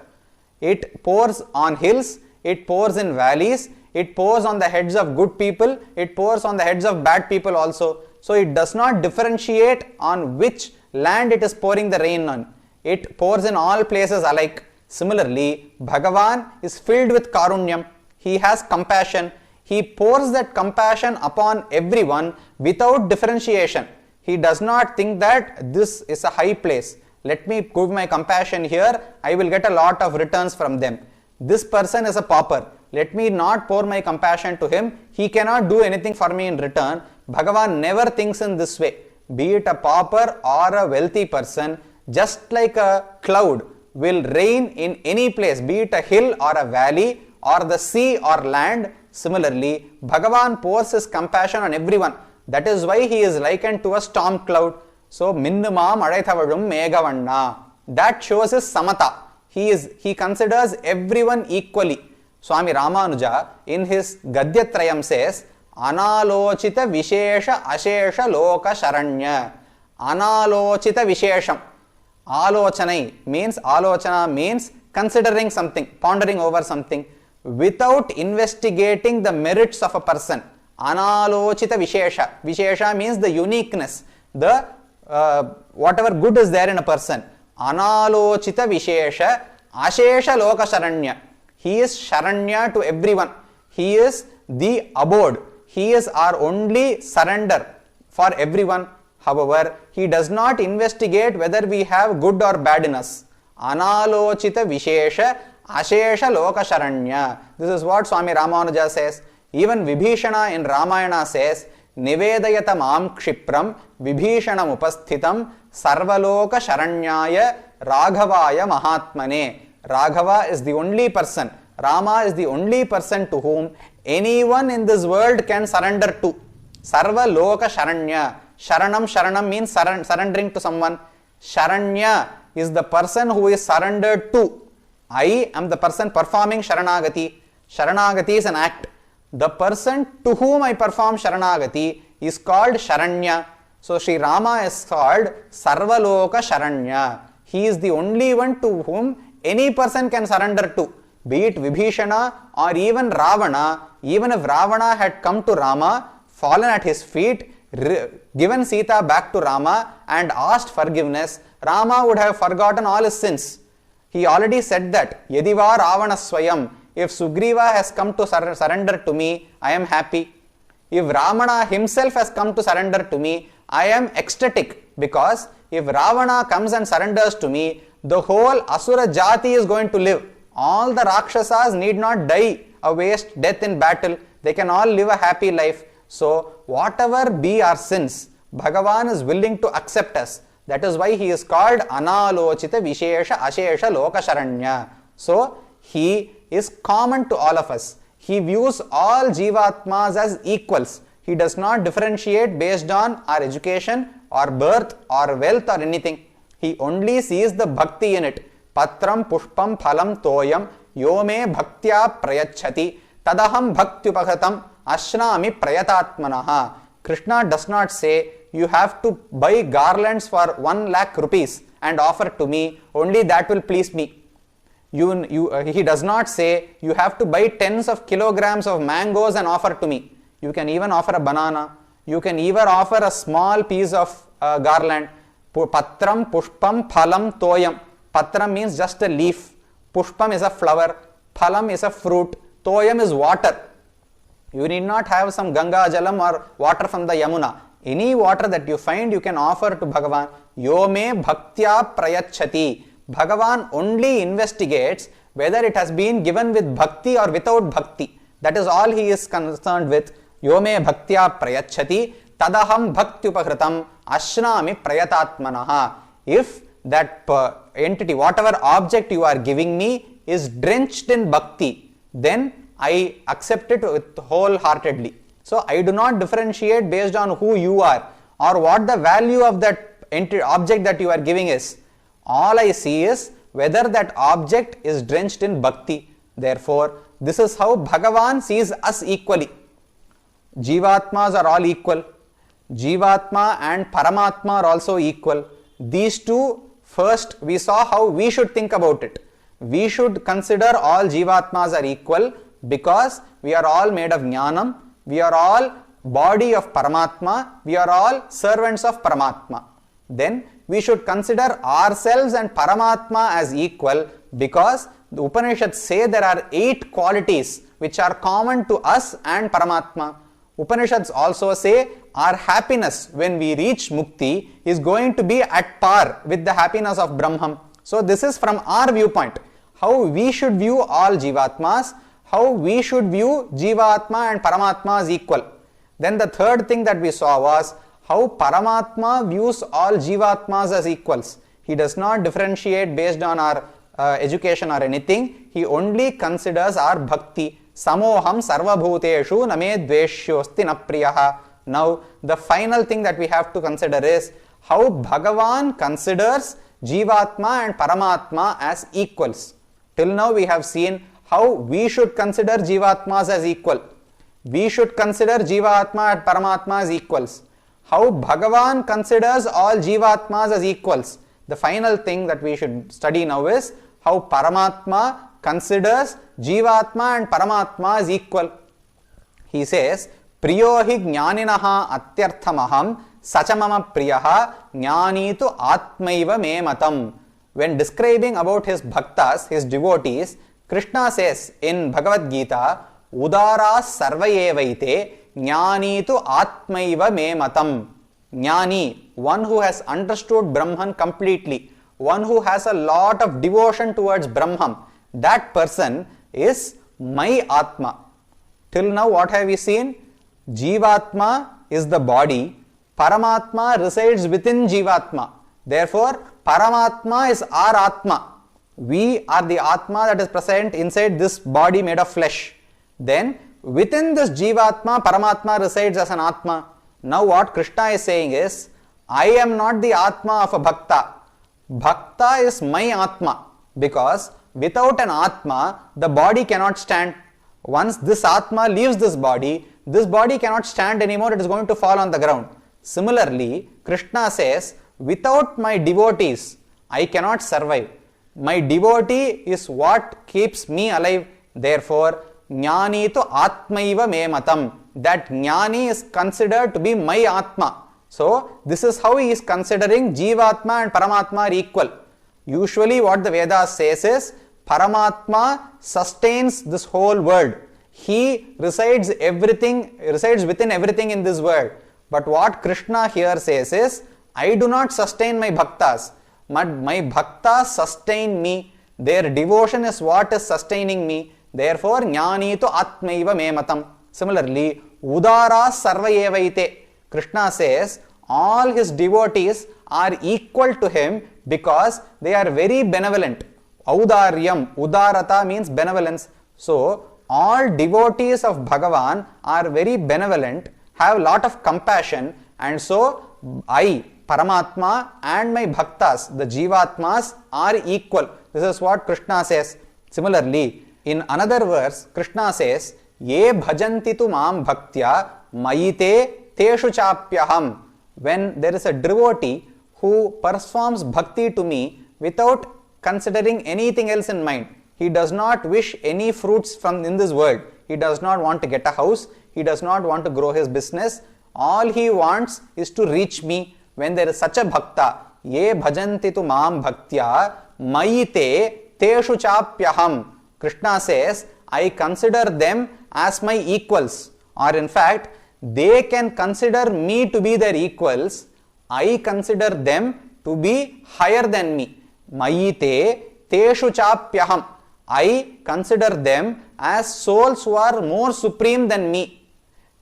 It pours on hills, it pours in valleys, it pours on the heads of good people, it pours on the heads of bad people also. So it does not differentiate on which land it is pouring the rain on. It pours in all places alike. Similarly, Bhagavan is filled with karunyam. He has compassion. He pours that compassion upon everyone without differentiation. He does not think that this is a high place. Let me give my compassion here, I will get a lot of returns from them. This person is a pauper. Let me not pour my compassion to him. He cannot do anything for me in return. Bhagavan never thinks in this way. Be it a pauper or a wealthy person, just like a cloud will rain in any place, be it a hill or a valley or the sea or land. Similarly, Bhagavan pours his compassion on everyone. That is why he is likened to a storm cloud. So, Minnuma Madaithavadum Megavanna. That shows his samata. He considers everyone equally. Swami Ramanuja in his Gadyatrayam says, Analochita Vishesha Ashesha Loka Sharanya. Analochita Vishesham. Alochana means considering something, pondering over something, without investigating the merits of a person. Analochita Vishesha. Vishesha means the uniqueness, the whatever good is there in a person. Analochita Vishesha Ashesha Loka Sharanya. He is Sharanya to everyone. He is the abode. He is our only surrender for everyone. However, he does not investigate whether we have good or bad in us. Analochita Vishesha Ashesha Loka Sharanya. This is what Swami Ramanuja says. Even Vibhishana in Ramayana says, Nivedayata Mam Kshipram Vibhishanam Upasthitam Sarvaloka Sharanyaya Raghavaya Mahatmane. Raghava is the only person. Rama is the only person to whom anyone in this world can surrender to. Sarva Loka Sharanya. Sharanam means surrendering to someone. Sharanya is the person who is surrendered to. I am the person performing Sharanagati. Sharanagati is an act. The person to whom I perform Sharanagati is called Sharanya. So Sri Rama is called Sarvaloka Sharanya. He is the only one to whom any person can surrender to. Be it Vibhishana or even Ravana. Even if Ravana had come to Rama, fallen at his feet, given Sita back to Rama and asked forgiveness, Rama would have forgotten all his sins. He already said that, Yadiva Ravana Swayam, if Sugriva has come to surrender to me, I am happy. If Ravana himself has come to surrender to me, I am ecstatic, because if Ravana comes and surrenders to me, the whole Asura Jati is going to live. All the Rakshasas need not die a waste death in battle. They can all live a happy life. So, whatever be our sins, Bhagavan is willing to accept us. That is why he is called Analochita Vishesha Ashesha Loka Sharanya. So, he is common to all of us. He views all Jivatmas as equals. He does not differentiate based on our education or birth or wealth or anything. He only sees the bhakti in it. Patram Pushpam Phalam Toyam Yome Bhaktya Prayachati Tadaham Bhaktyupakhatam Ashnami Prayatatmanaha. Krishna does not say you have to buy garlands for 1 lakh rupees and offer to me, only that will please me. He does not say you have to buy tens of kilograms of mangoes and offer to me. You can even offer a banana. You can even offer a small piece of garland. Patram Pushpam Phalam Toyam. Patram means just a leaf. Pushpam is a flower. Phalam is a fruit. Toyam is water. You need not have some Ganga Jalam or water from the Yamuna. Any water that you find, you can offer to Bhagavan. Yome Bhaktya Prayachati. Bhagavan only investigates whether it has been given with bhakti or without bhakti. That is all he is concerned with. Yome Bhaktya Prayachati Tadaham Bhaktyupakhritam Ashnami Prayatatmanaha. If that entity, whatever object you are giving me is drenched in bhakti, then I accept it with wholeheartedly. So I do not differentiate based on who you are or what the value of that object that you are giving is. All I see is whether that object is drenched in bhakti. Therefore, this is how Bhagavan sees us equally. Jivatmas are all equal. Jivatma and Paramatma are also equal. These two, first we saw how we should think about it. We should consider all Jivatmas are equal because we are all made of Jnanam. We are all body of Paramatma. We are all servants of Paramatma. Then we should consider ourselves and Paramatma as equal because The Upanishads say there are 8 qualities which are common to us and Paramatma. Upanishads also say our happiness when we reach Mukti is going to be at par with the happiness of Brahman. So this is from our viewpoint, how we should view all Jivatmas, how we should view Jivatma and Paramatma as equal. Then the third thing that we saw was how Paramatma views all Jivatmas as equals. He does not differentiate based on our education or anything. He only considers our bhakti. Samoham sarvabhuteshu name dveshyosti na priyaha. Now the final thing that we have to consider is how Bhagavan considers Jivatma and Paramatma as equals. Till now we have seen how we should consider Jivatmas as equal. We should consider Jivatma and Paramatma as equals. How Bhagavan considers all Jivatmas as equals. The final thing that we should study now is how Paramatma considers Jivatma and Paramatma as equal. He says, Priyo hi jnaninaha atyarthamaham sachamama priyaha jnanitu atmaiva me matam. When describing about his bhaktas, his devotees, Krishna says in Bhagavad Gita, Udara sarvayevaite jnanitu atmaiva me matam. Jnani, one who has understood Brahman completely, one who has a lot of devotion towards Brahman, that person is my Atma. Till now what have we seen? Jivatma is the body, Paramatma resides within Jivatma. Therefore, Paramatma is our Atma. We are the Atma that is present inside this body made of flesh. Then, within this Jivatma, Paramatma resides as an Atma. Now what Krishna is saying is, I am not the Atma of a Bhakta. Bhakta is my Atma, because without an Atma, the body cannot stand. Once this Atma leaves this body cannot stand anymore, it is going to fall on the ground. Similarly, Krishna says, without my devotees, I cannot survive. My devotee is what keeps me alive. Therefore, Jnani to Atmaiva me matam. That Jnani is considered to be my Atma. So, this is how he is considering Jivatma and Paramatma are equal. Usually what the Vedas says is, Paramatma sustains this whole world. He resides within everything in this world. But what Krishna here says is, I do not sustain my bhaktas. My bhaktas sustain me. Their devotion is what is sustaining me. Therefore, Jnani to Atmaiva me matam. Similarly, Udara sarvayevaite. Krishna says, all his devotees are equal to him because they are very benevolent. Audaryam, Udarata means benevolence. So, all devotees of Bhagavan are very benevolent, have lot of compassion, and so I, Paramatma, and my bhaktas, the Jivatmas, are equal. This is what Krishna says. Similarly, in another verse, Krishna says, Ye bhajanti tu mam bhaktya mayite teshu chapyaham. When there is a devotee who performs bhakti to me without considering anything else in mind, he does not wish any fruits from in this world. He does not want to get a house. He does not want to grow his business. All he wants is to reach me. When there is such a bhakta, ye bhajanti tu mam bhaktya mayite teshu chapyaham. Krishna says, I consider them as my equals, or in fact, they can consider me to be their equals. I consider them to be higher than me. Mayite teshu chapyaham. I consider them as souls who are more supreme than me.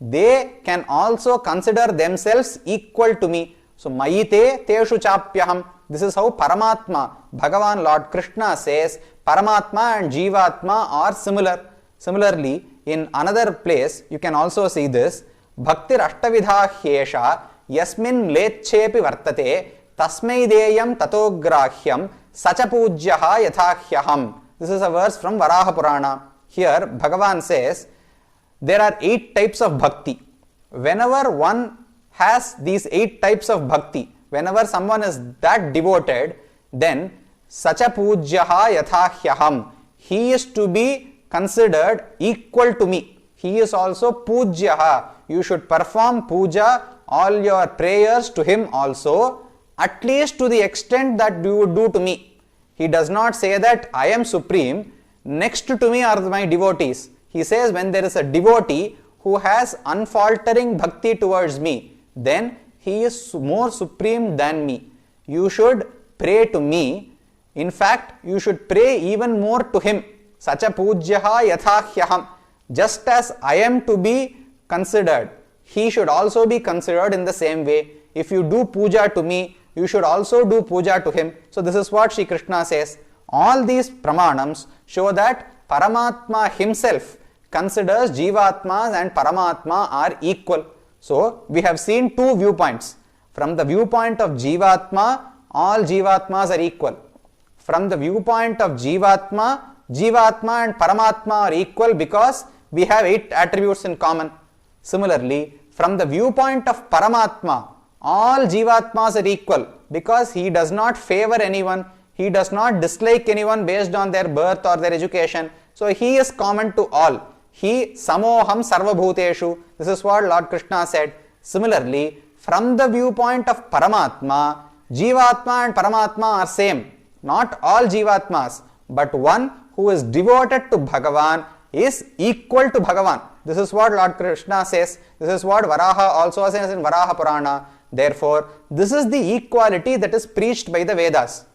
They can also consider themselves equal to me. So, Mayite teshu chapyaham. This is how Paramatma, Bhagavan Lord Krishna says, Paramatma and Jivatma are similar. Similarly, in another place, you can also see this. Bhaktir ashtavidha hyesha yasmin lechepi vartate tasmai deyam tatograhyam sacha pujyaha yathahyaham. This is a verse from Varaha Purana. Here, Bhagavan says, there are 8 types of bhakti. Whenever one has these 8 types of bhakti, whenever someone is that devoted, then sacha pujyaha yathahyaham. He is to be considered equal to me. He is also pujyaha. You should perform puja, all your prayers to him also, at least to the extent that you would do to me. He does not say that I am supreme Next to me are my devotees. He says, when there is a devotee who has unfaltering bhakti towards me, then he is more supreme than me. You should pray to me. In fact, you should pray even more to him. Sacha pujyaha yathahyaham. Just as I am to be considered, he should also be considered in the same way. If you do puja to me, you should also do puja to him. So this is what Shri Krishna says. All these pramanams show that Paramatma himself considers Jivatmas and Paramatma are equal. So we have seen two viewpoints. From the viewpoint of Jivatma, all Jivatmas are equal. From the viewpoint of Jivatma, Jivatma and Paramatma are equal because we have 8 attributes in common. Similarly, from the viewpoint of Paramatma, all Jivatmas are equal because he does not favor anyone, he does not dislike anyone based on their birth or their education. So he is common to all. He samoham sarvabhuteshu. This is what Lord Krishna said. Similarly, from the viewpoint of Paramatma, Jivatma and Paramatma are same. Not all Jivatmas, but one who is devoted to Bhagavan is equal to Bhagavan. This is what Lord Krishna says. This is what Varaha also says in Varaha Purana. Therefore, this is the equality that is preached by the Vedas.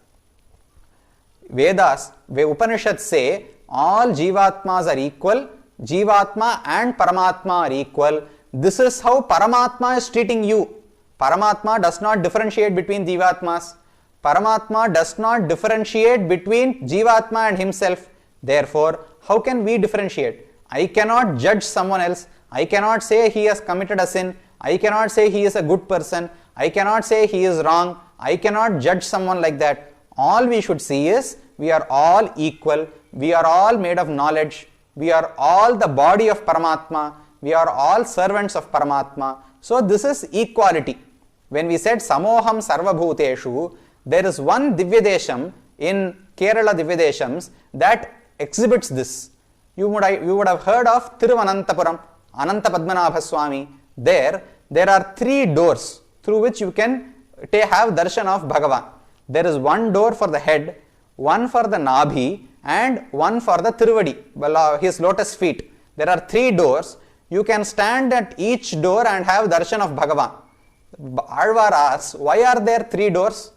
Vedas, where Upanishads say all Jivatmas are equal, Jivatma and Paramatma are equal. This is how Paramatma is treating you. Paramatma does not differentiate between Jivatmas. Paramatma does not differentiate between Jivatma and himself. Therefore, how can we differentiate? I cannot judge someone else. I cannot say he has committed a sin. I cannot say he is a good person. I cannot say he is wrong. I cannot judge someone like that. All we should see is we are all equal. We are all made of knowledge. We are all the body of Paramatma. We are all servants of Paramatma. So this is equality. When we said Samoham Sarvabhuteshu, there is one Divyadesham in Kerala Divyadeshams that exhibits this. You would have heard of Thiruvananthapuram, Ananta Padmanabha Swami. There are 3 doors through which you can have darshan of Bhagavan. There is one door for the head, one for the Nabhi, and one for the Tiruvadi, his lotus feet. There are 3 doors. You can stand at each door and have darshan of Bhagavan. Alvar asks, why are there 3 doors?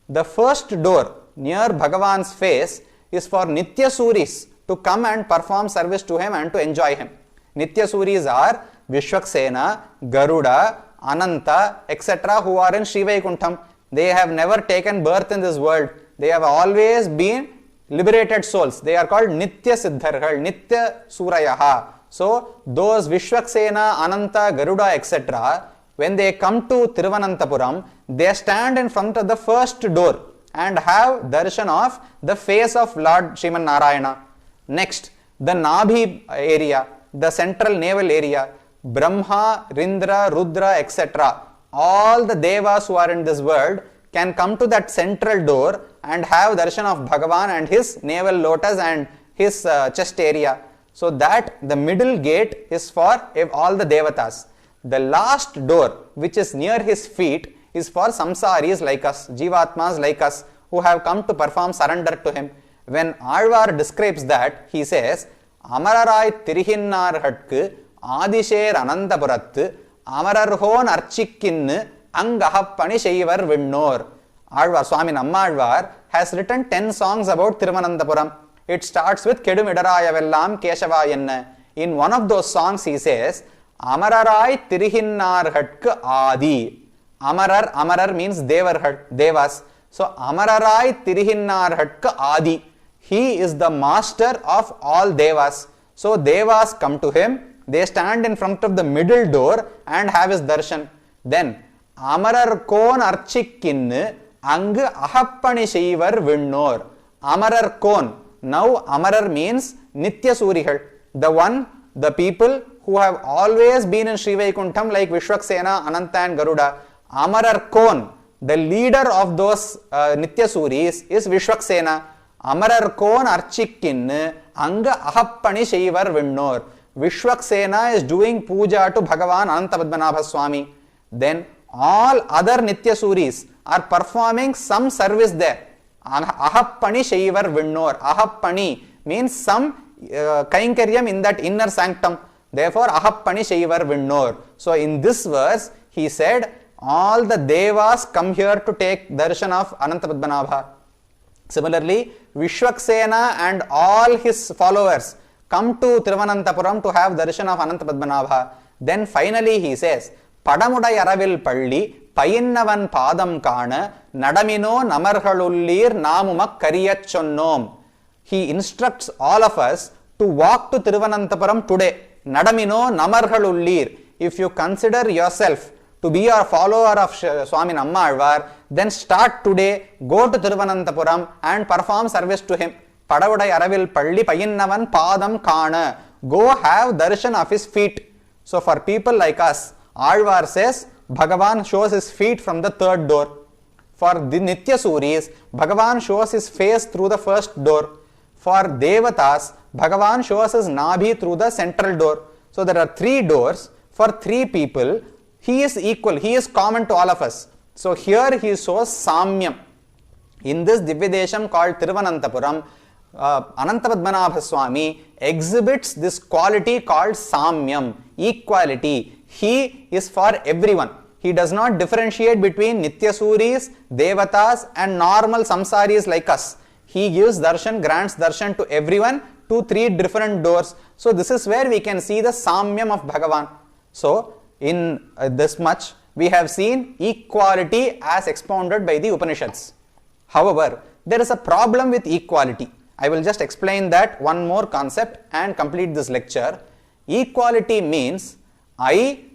The first door near Bhagavan's face is for Nitya Suris to come and perform service to him and to enjoy him. Nitya Suris are Vishwaksena, Garuda, Ananta, etc. who are in Sri Vaikuntham. They have never taken birth in this world. They have always been liberated souls. They are called Nitya Siddhargal, Nitya Surayaha. So those Vishwaksena, Ananta, Garuda, etc., when they come to Thiruvananthapuram, they stand in front of the first door and have darshan of the face of Lord Sriman Narayana. Next, the Nabhi area, the central navel area, Brahma, Rindra, Rudra, etc. All the Devas who are in this world can come to that central door and have darshan of Bhagavan and his navel lotus and his chest area. So that the middle gate is for all the Devatas. The last door, which is near his feet, is for samsaris like us, Jivatmas like us, who have come to perform surrender to him. When Alvar describes that, he says, Amararai Tirihinnar Hatku, Adisher Anandapurattu, Amararhon Archikkin, Angahappani Shaivar Vinnor. Alvar, Swami Nammalvar, has written 10 songs about Thiruvananthapuram. It starts with Kedumidarayavellam Keshavayanna. In one of those songs, he says, Amararai Tirihinnar Hatku Adi. Amarar means Devas. So Amararai Tirihinnar Hatku Adi. He is the master of all Devas. So Devas come to him, they stand in front of the middle door and have his darshan. Then Amarar Kon Archikkin Ang Ahappani Shaivar Vinnor. Amarar Kon. Now Amarar means Nitya Surihal. The people who have always been in Sri Vaikuntham like Vishwaksena, Ananta and Garuda. Amarar Kon, the leader of those Nitya Suris is Vishwaksena. Amarar Kon Archikkin Anga Ahappani Shaivar Vinnor. Vishwaksena is doing puja to Bhagavan Ananta Padmanabha Swami. Then all other Nitya Suris are performing some service there. Ahappani Shaivar Vinnor. Ahappani means some Kainkaryam in that inner sanctum. Therefore, Ahappani Shaivar Vinnor. So, in this verse, he said, all the Devas come here to take darshan of Anantapadmanabha. Similarly, Vishwaksena and all his followers come to Thiruvananthapuram to have darshan of Anantapadmanabha. Then finally he says, Padamudai Aravil Palli, Payinnavan Padam Kana, Nadamino Namarhalullir Namumak Kariyachonnom. He instructs all of us to walk to Thiruvananthapuram today. Nadamino Namarhalullir. If you consider yourself to be a follower of Swami Nammalvar, then start today, go to Thiruvananthapuram and perform service to him. Padavudai Aravil Palli Payinnavan Padam Kana. Go have darshan of his feet. So for people like us, Alvar says, Bhagavan shows his feet from the third door. For the Nitya Suris, Bhagavan shows his face through the first door. For Devatas, Bhagavan shows his Nabhi through the central door. So there are three doors. For three people, he is equal, he is common to all of us. So here he shows Samyam. In this Divyadesham called Thiruvananthapuram, Anantapadmanabha Swami exhibits this quality called Samyam, equality. He is for everyone. He does not differentiate between Nityasuris, Devatas and normal Samsaris like us. He gives darshan, grants darshan to everyone to three different doors. So this is where we can see the Samyam of Bhagavan. So in this much we have seen equality as expounded by the Upanishads. However, there is a problem with equality. I will just explain that one more concept and complete this lecture. Equality means I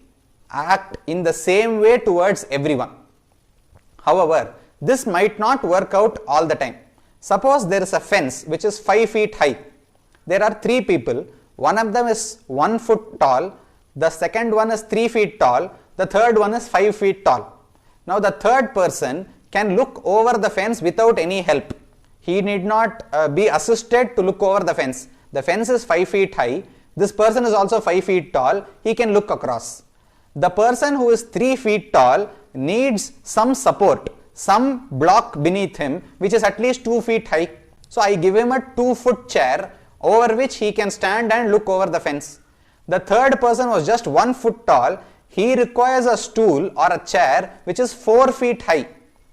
act in the same way towards everyone. However, this might not work out all the time. Suppose there is a fence which is 5 feet high. There are three people. One of them is 1 foot tall. The second one is 3 feet tall. The third one is 5 feet tall. Now the third person can look over the fence without any help. He need not be assisted to look over the fence. The fence is 5 feet high. This person is also 5 feet tall. He can look across. The person who is 3 feet tall needs some support, some block beneath him which is at least 2 feet high. So I give him a 2-foot chair over which he can stand and look over the fence. The third person was just 1 foot tall. He requires a stool or a chair which is 4 feet high.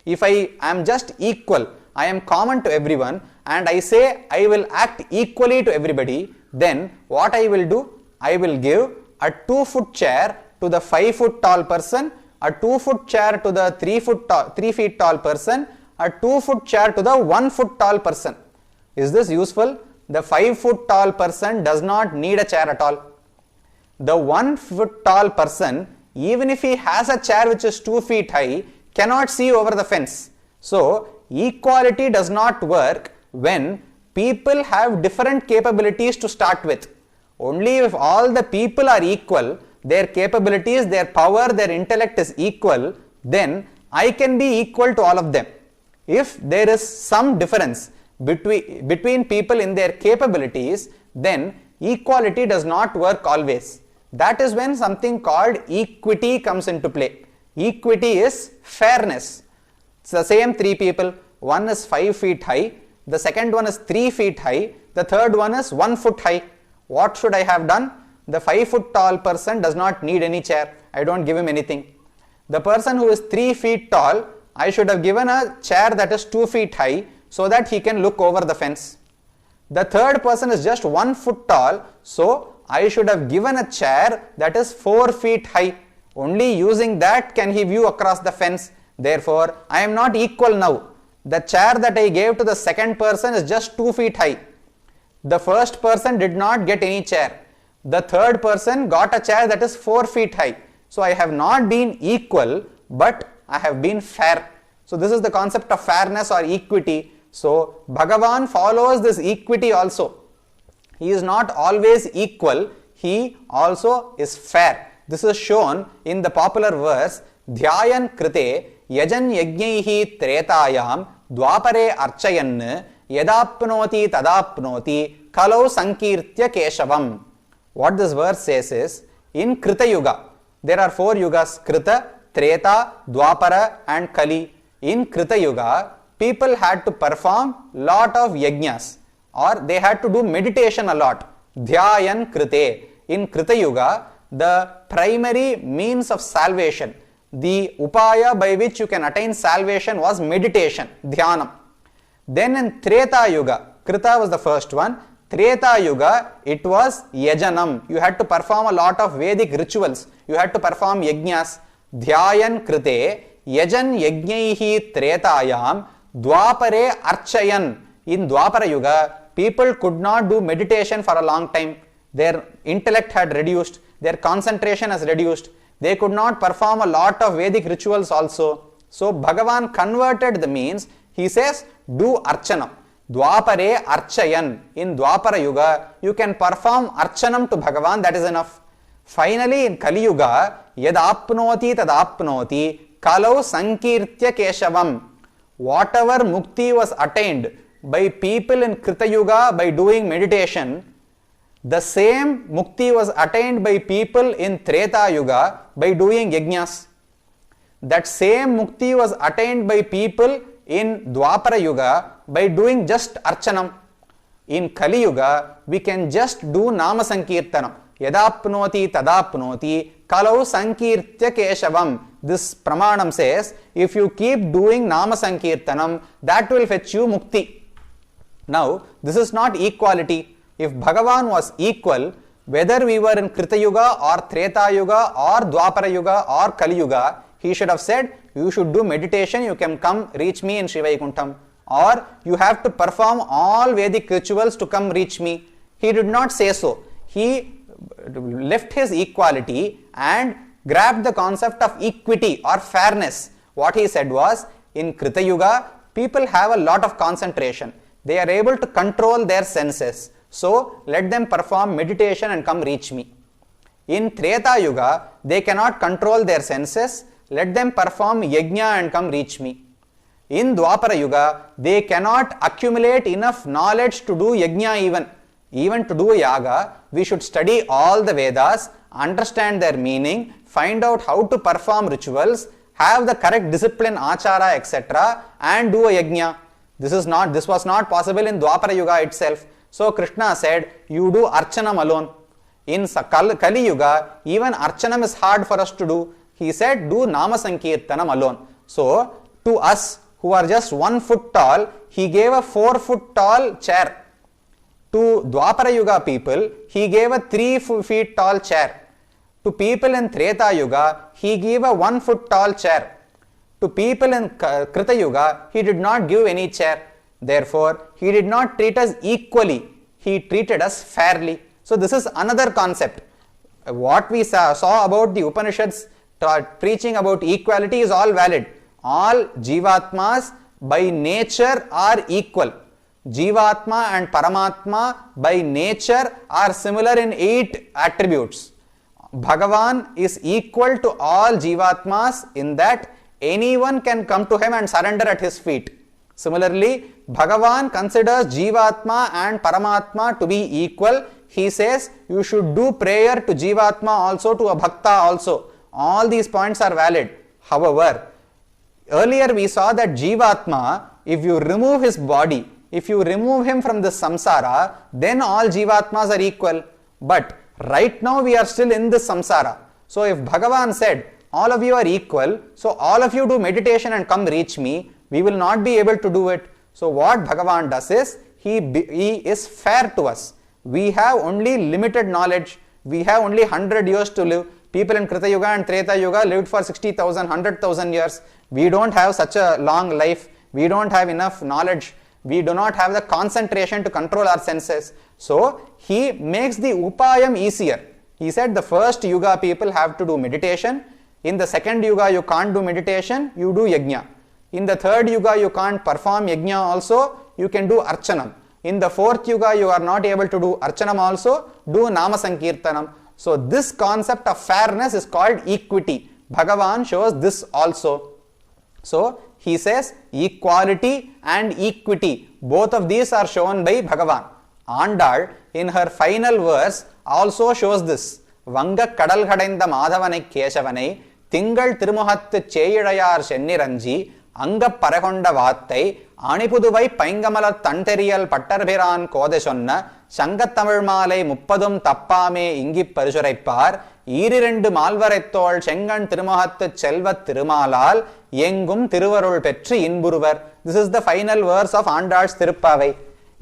If I am just equal, I am common to everyone and I say I will act equally to everybody, then what I will do? I will give a 2-foot chair to the 5-foot tall person, a 2-foot chair to the 3 feet tall person, a 2-foot chair to the 1-foot tall person. Is this useful? The 5-foot tall person does not need a chair at all. The 1-foot tall person, even if he has a chair which is 2 feet high, cannot see over the fence. So equality does not work when people have different capabilities to start with. Only if all the people are equal, their capabilities, their power, their intellect is equal, then I can be equal to all of them. If there is some difference between people in their capabilities, then equality does not work always. That is when something called equity comes into play. Equity is fairness. It's the same three people. One is 5 feet high, the second one is 3 feet high, the third one is 1 foot high. What should I have done? The 5-foot tall person does not need any chair. I don't give him anything. The person who is 3 feet tall, I should have given a chair that is 2 feet high so that he can look over the fence. The third person is just 1 foot tall, so I should have given a chair that is 4 feet high. Only using that can he view across the fence. Therefore, I am not equal now. The chair that I gave to the second person is just 2 feet high. The first person did not get any chair. The third person got a chair that is 4 feet high. So I have not been equal, but I have been fair. So this is the concept of fairness or equity. So Bhagavan follows this equity also. He is not always equal, he also is fair. This is shown in the popular verse, Dhyayan Krite Yajan Yajnaihi Tretayam Dwapare Archayan Yadapnoti Tadapnoti Kalau Sankirtya Keshavam. What this verse says is, in Krita Yuga, there are 4 yugas, Krita, Treta, Dwapara and Kali. In Krita Yuga, people had to perform lot of yajnas. or they had to do meditation a lot. Dhyayan krite. In Krita Yuga, the primary means of salvation, the upaya by which you can attain salvation was meditation, dhyanam. Then in Treta Yuga, Krita was the first one. Treta Yuga, it was yajanam. You had to perform a lot of Vedic rituals. You had to perform yajnas. Dhyayan krite, yajan yajnaihi tretayam, dwapare archayan. In Dwapara Yuga, people could not do meditation for a long time. Their intellect had reduced, their concentration has reduced. They could not perform a lot of Vedic rituals also. So Bhagavan converted the means. He says, do archanam. Dwapare archayan. In Dwapara Yuga, you can perform archanam to Bhagavan, that is enough. Finally, in Kali Yuga, yad apnoti tad apnoti, kalau sankirtya keshavam. Whatever mukti was attained by people in Krita Yuga by doing meditation, the same mukti was attained by people in Treta Yuga by doing yajnas. That same mukti was attained by people in Dwapara Yuga by doing just archanam. In Kali Yuga, we can just do nama sankirtanam. Yadapnoti tadapnoti kalau sankirtya keshavam. This pramanam says, if you keep doing nama sankirtanam, that will fetch you mukti. Now, this is not equality. If Bhagavan was equal, whether we were in Krita Yuga or Treta Yuga or Dwapara Yuga or Kali Yuga, he should have said, you should do meditation, you can come reach me in Srivaikuntham, or you have to perform all Vedic rituals to come reach me. He did not say so. He left his equality and grabbed the concept of equity or fairness. What he said was, in Krita Yuga, people have a lot of concentration. They are able to control their senses. So, let them perform meditation and come reach me. In Treta Yuga, they cannot control their senses. Let them perform yajna and come reach me. In Dwapara Yuga, they cannot accumulate enough knowledge to do yajna even. Even to do yaga, we should study all the Vedas, understand their meaning, find out how to perform rituals, have the correct discipline, achara, etc. and do a yajna. This was not possible in Dwapara Yuga itself. So Krishna said, you do archanam alone. In Kali Yuga, even archanam is hard for us to do. He said, do nama sankirtanam alone. So to us who are just 1 foot tall, he gave a 4 foot tall chair. To Dwapara Yuga people, he gave a 3 feet tall chair. To people in Treta Yuga, he gave a 1 foot tall chair. To people in Krita Yuga, he did not give any chair. Therefore, he did not treat us equally. He treated us fairly. So this is another concept. What we saw about the Upanishads preaching about equality is all valid. All Jivatmas by nature are equal. Jivatma and Paramatma by nature are similar in 8 attributes. Bhagavan is equal to all Jivatmas in that anyone can come to him and surrender at his feet. Similarly, Bhagavan considers Jivatma and Paramatma to be equal. He says you should do prayer to Jivatma also, to a Bhakta also. All these points are valid. However, earlier we saw that Jivatma, if you remove his body, if you remove him from the samsara, then all Jivatmas are equal. But right now we are still in this samsara. So if Bhagavan said, all of you are equal, so all of you do meditation and come reach me, we will not be able to do it. So what Bhagavan does is, he is fair to us. We have only limited knowledge. We have only 100 years to live. People in Krita Yuga and Treta Yuga lived for 60,000, 100,000 years. We don't have such a long life. We don't have enough knowledge. We do not have the concentration to control our senses. So he makes the upayam easier. He said the first yuga people have to do meditation. In the second yuga you can't do meditation, you do yajna. In the third yuga you can't perform yajna also, you can do archanam. In the fourth yuga you are not able to do archanam also, do nama sankirtanam. So this concept of fairness is called equity. Bhagavan shows this also. So he says equality and equity, both of these are shown by Bhagavan. Andal in her final verse also shows this. Vanga kadal kadainda madhavanai keshavanai tingal tirumuhattu cheyidayar shenniranji அங்க பரகொண்ட வாத்தை அணிபுதுவை பைங்கமல தண்டெறியல் பட்டர்பிரான் கோதை சொன்ன சங்கத்தமிழ் மாலை 30 தப்பாமே இங்கிப் பரிசுரைப்பார் ஈரிரண்டு மால்வரைத்தோள் செங்கண் திருமுகத்து செல்வத் திருமாலால் எங்கும் திருவருள் பெற்று இன்புறுவர். This is the final verse of Andal's Tirupavai.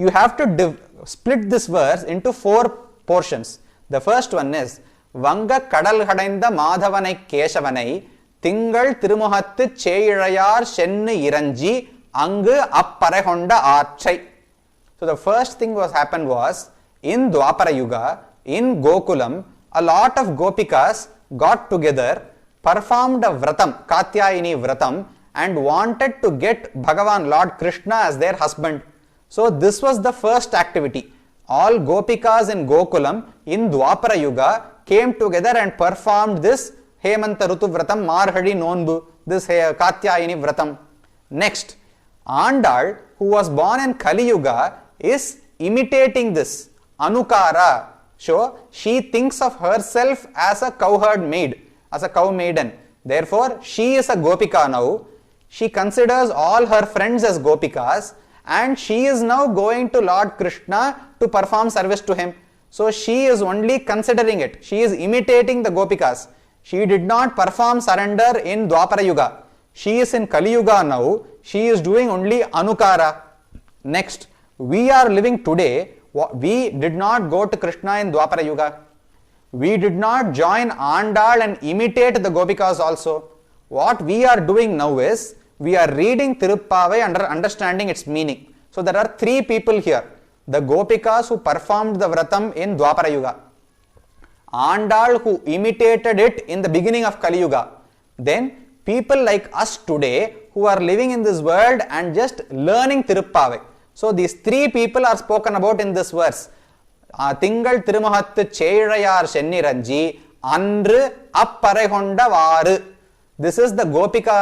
You have to split this verse into 4 portions. The first one is வங்க கடல் கடைந்த மாதவனை கேசவனை திங்கள் திருமுகத்து சேயிழையார் சென்னு இறஞ்சி அங்கு அப்பறைகொண்ட ஆற்றை. So the first thing was happened was in Dwapara Yuga, in Gokulam, a lot of gopikas got together, performed a vratam, Katyayini vratam, and wanted to get Bhagavan Lord Krishna as their husband. So this was the first activity. All gopikas in Gokulam in Dwapara Yuga came together and performed this Hemanta Rutu Vratam Marhadi Nonbu, this Katyayini Vratam. Next, Andal, who was born in Kali Yuga, is imitating this Anukara. So she thinks of herself as a cowherd maid, as a cow maiden. Therefore, she is a Gopika now. She considers all her friends as Gopikas, and she is now going to Lord Krishna to perform service to him. So she is only considering it. She is imitating the Gopikas. She did not perform surrender in Dwapara Yuga. She is in Kali Yuga now. She is doing only Anukara. Next, we are living today. We did not go to Krishna in Dwapara Yuga. We did not join Andal and imitate the Gopikas also. What we are doing now is, we are reading Tirupavai under understanding its meaning. So there are 3 people here. The Gopikas who performed the Vratam in Dwapara Yuga. Andal who imitated it in the beginning of Kali Yuga. Then people like us today who are living in this world and just learning Tirupavai. So these 3 people are spoken about in this verse. Tingal Tirumahattu Cheirayar Shenniranji Andru Apparaihonda Varu. This is the Gopika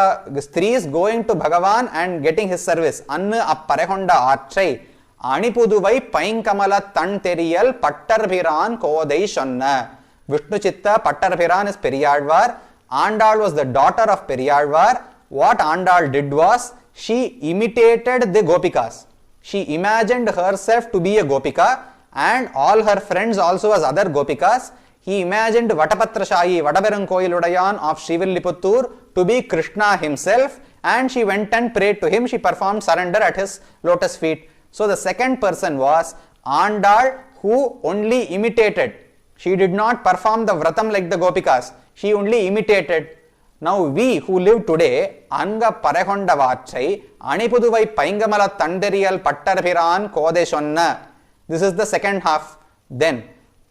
Stris going to Bhagavan and getting his service. Annu Apparaihonda Aatrai Anipuduvai Painkamala Tanteriyal Pattarpiran Kodai Sonna. Vishnu Chitta Pattarpiran is Periyalvar. Andal was the daughter of Periyalvar. What Andal did was, she imitated the Gopikas. She imagined herself to be a Gopika and all her friends also as other Gopikas. He imagined Vatapatrashayi, Vataperankoyiludayan of Srivilliputtur to be Krishna himself, and she went and prayed to him. She performed surrender at his lotus feet. So the second person was Andal, who only imitated. She did not perform the Vratam like the Gopikas. She only imitated. Now we who live today, Anga Parakonda Vachai, Anipuduvai Paingamala Tanderiyal Pattarpiran Kode Sonna. This is the second half. Then,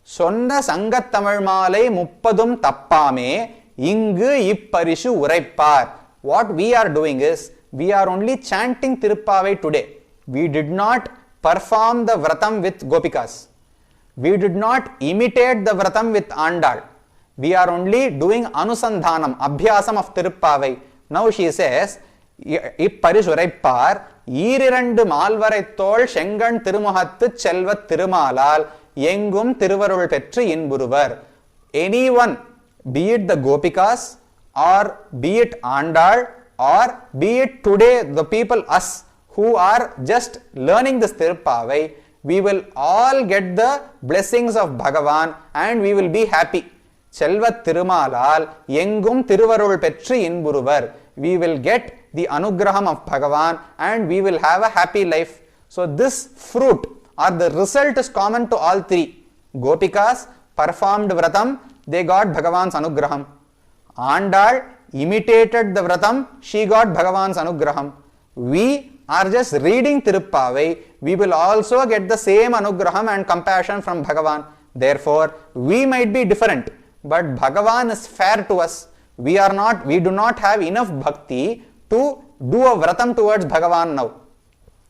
Sonna Sangat Tamil Malai 30 Tappame, Ingu Ipparishu Uraipar. What we are doing is, we are only chanting Tirupavai today. We did not perform the Vratam with Gopikas. We did not imitate the Vratam with Andal. We are only doing Anusandhanam, Abhyasam of Tirupavai. Now she says, Ipparishuraipar, Irirandu Malvaraithol Shengan Tirumuhattu Chelvat Tirumalal, Yengum Tiruvarul Petri Inburuvar. Anyone, be it the Gopikas, or be it Andal, or be it today the people, us, who are just learning this Tirupavai, we will all get the blessings of Bhagavan and we will be happy. Chelvat Tirumalal, Yengum Tiruvarul Petri Inburuvar. We will get the anugraham of Bhagavan and we will have a happy life. So this fruit or the result is common to all 3. Gopikas performed Vratam, they got Bhagavan's anugraham. Andal imitated the Vratam, she got Bhagavan's anugraham. We are just reading Tirupavai, we will also get the same anugraham and compassion from Bhagavan. Therefore, we might be different, but Bhagavan is fair to us. We do not have enough bhakti to do a vratam towards Bhagavan now.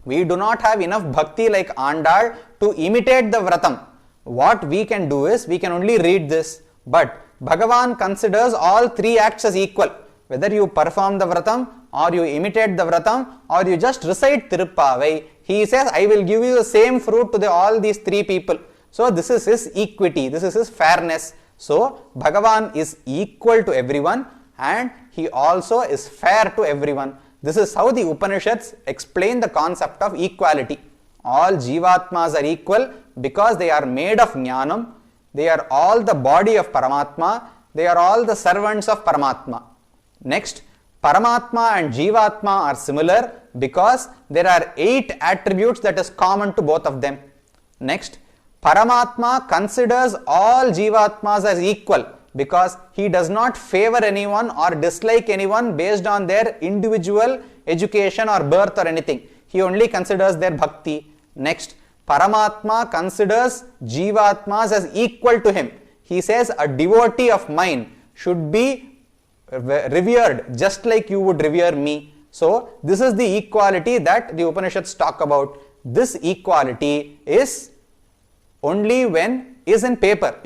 We do not have enough bhakti like Andal to imitate the vratam. What we can do is, we can only read this, but Bhagavan considers all 3 acts as equal. Whether you perform the vratam, or you imitate the vratam, or you just recite Tirupavai, he says, I will give you the same fruit to all these 3 people. So this is his equity, this is his fairness. So Bhagavan is equal to everyone and he also is fair to everyone. This is how the Upanishads explain the concept of equality. All Jivatmas are equal because they are made of Jnanam. They are all the body of Paramatma. They are all the servants of Paramatma. Next, Paramatma and Jivatma are similar because there are 8 attributes that is common to both of them. Next, Paramatma considers all Jivatmas as equal because he does not favor anyone or dislike anyone based on their individual education or birth or anything. He only considers their bhakti. Next, Paramatma considers Jivatmas as equal to him. He says a devotee of mine should be revered just like you would revere me. So this is the equality that the Upanishads talk about. This equality is only when is in paper.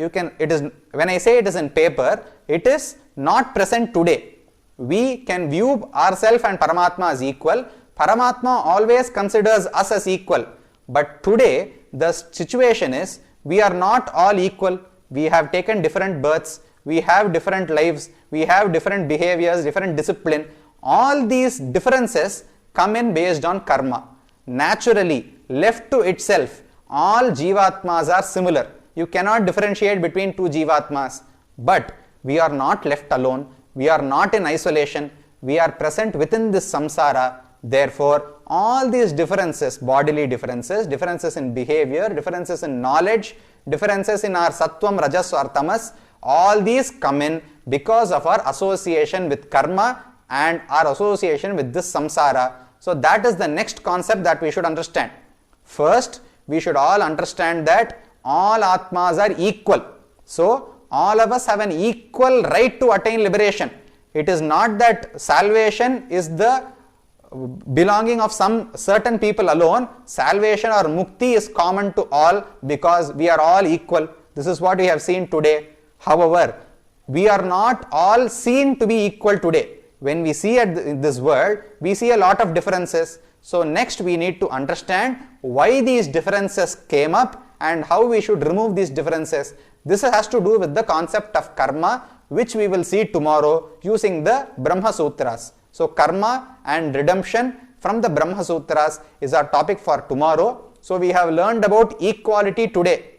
When I say it is in paper, it is not present today. We can view ourselves and Paramatma as equal. Paramatma always considers us as equal. But today the situation is we are not all equal. We have taken different births. We have different lives. We have different behaviors, different discipline. All these differences come in based on karma. Naturally, left to itself, all Jivatmas are similar. You cannot differentiate between 2 Jivatmas. But we are not left alone. We are not in isolation. We are present within this samsara. Therefore, all these differences, bodily differences, differences in behavior, differences in knowledge, differences in our sattvam, rajas or tamas, all these come in because of our association with karma and our association with this samsara. So that is the next concept that we should understand. First, we should all understand that all Atmas are equal. So all of us have an equal right to attain liberation. It is not that salvation is the belonging of some certain people alone. Salvation or mukti is common to all because we are all equal. This is what we have seen today. However, we are not all seen to be equal today. When we see at this world, we see a lot of differences. So next we need to understand why these differences came up and how we should remove these differences. This has to do with the concept of karma, which we will see tomorrow using the Brahma Sutras. So karma and redemption from the Brahma Sutras is our topic for tomorrow. So we have learned about equality today.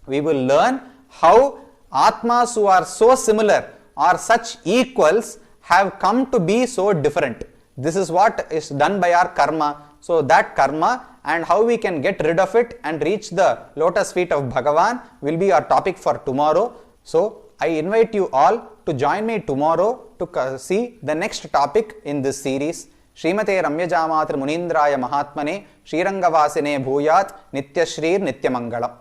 We will learn how Atmas who are so similar or such equals have come to be so different. This is what is done by our karma. So that karma and how we can get rid of it and reach the lotus feet of Bhagavan will be our topic for tomorrow. So I invite you all to join me tomorrow to see the next topic in this series. Srimate Ramyajamatri Munindraya Mahatmane Srirangavasine Bhuyat Nityashrir Nityamangalam.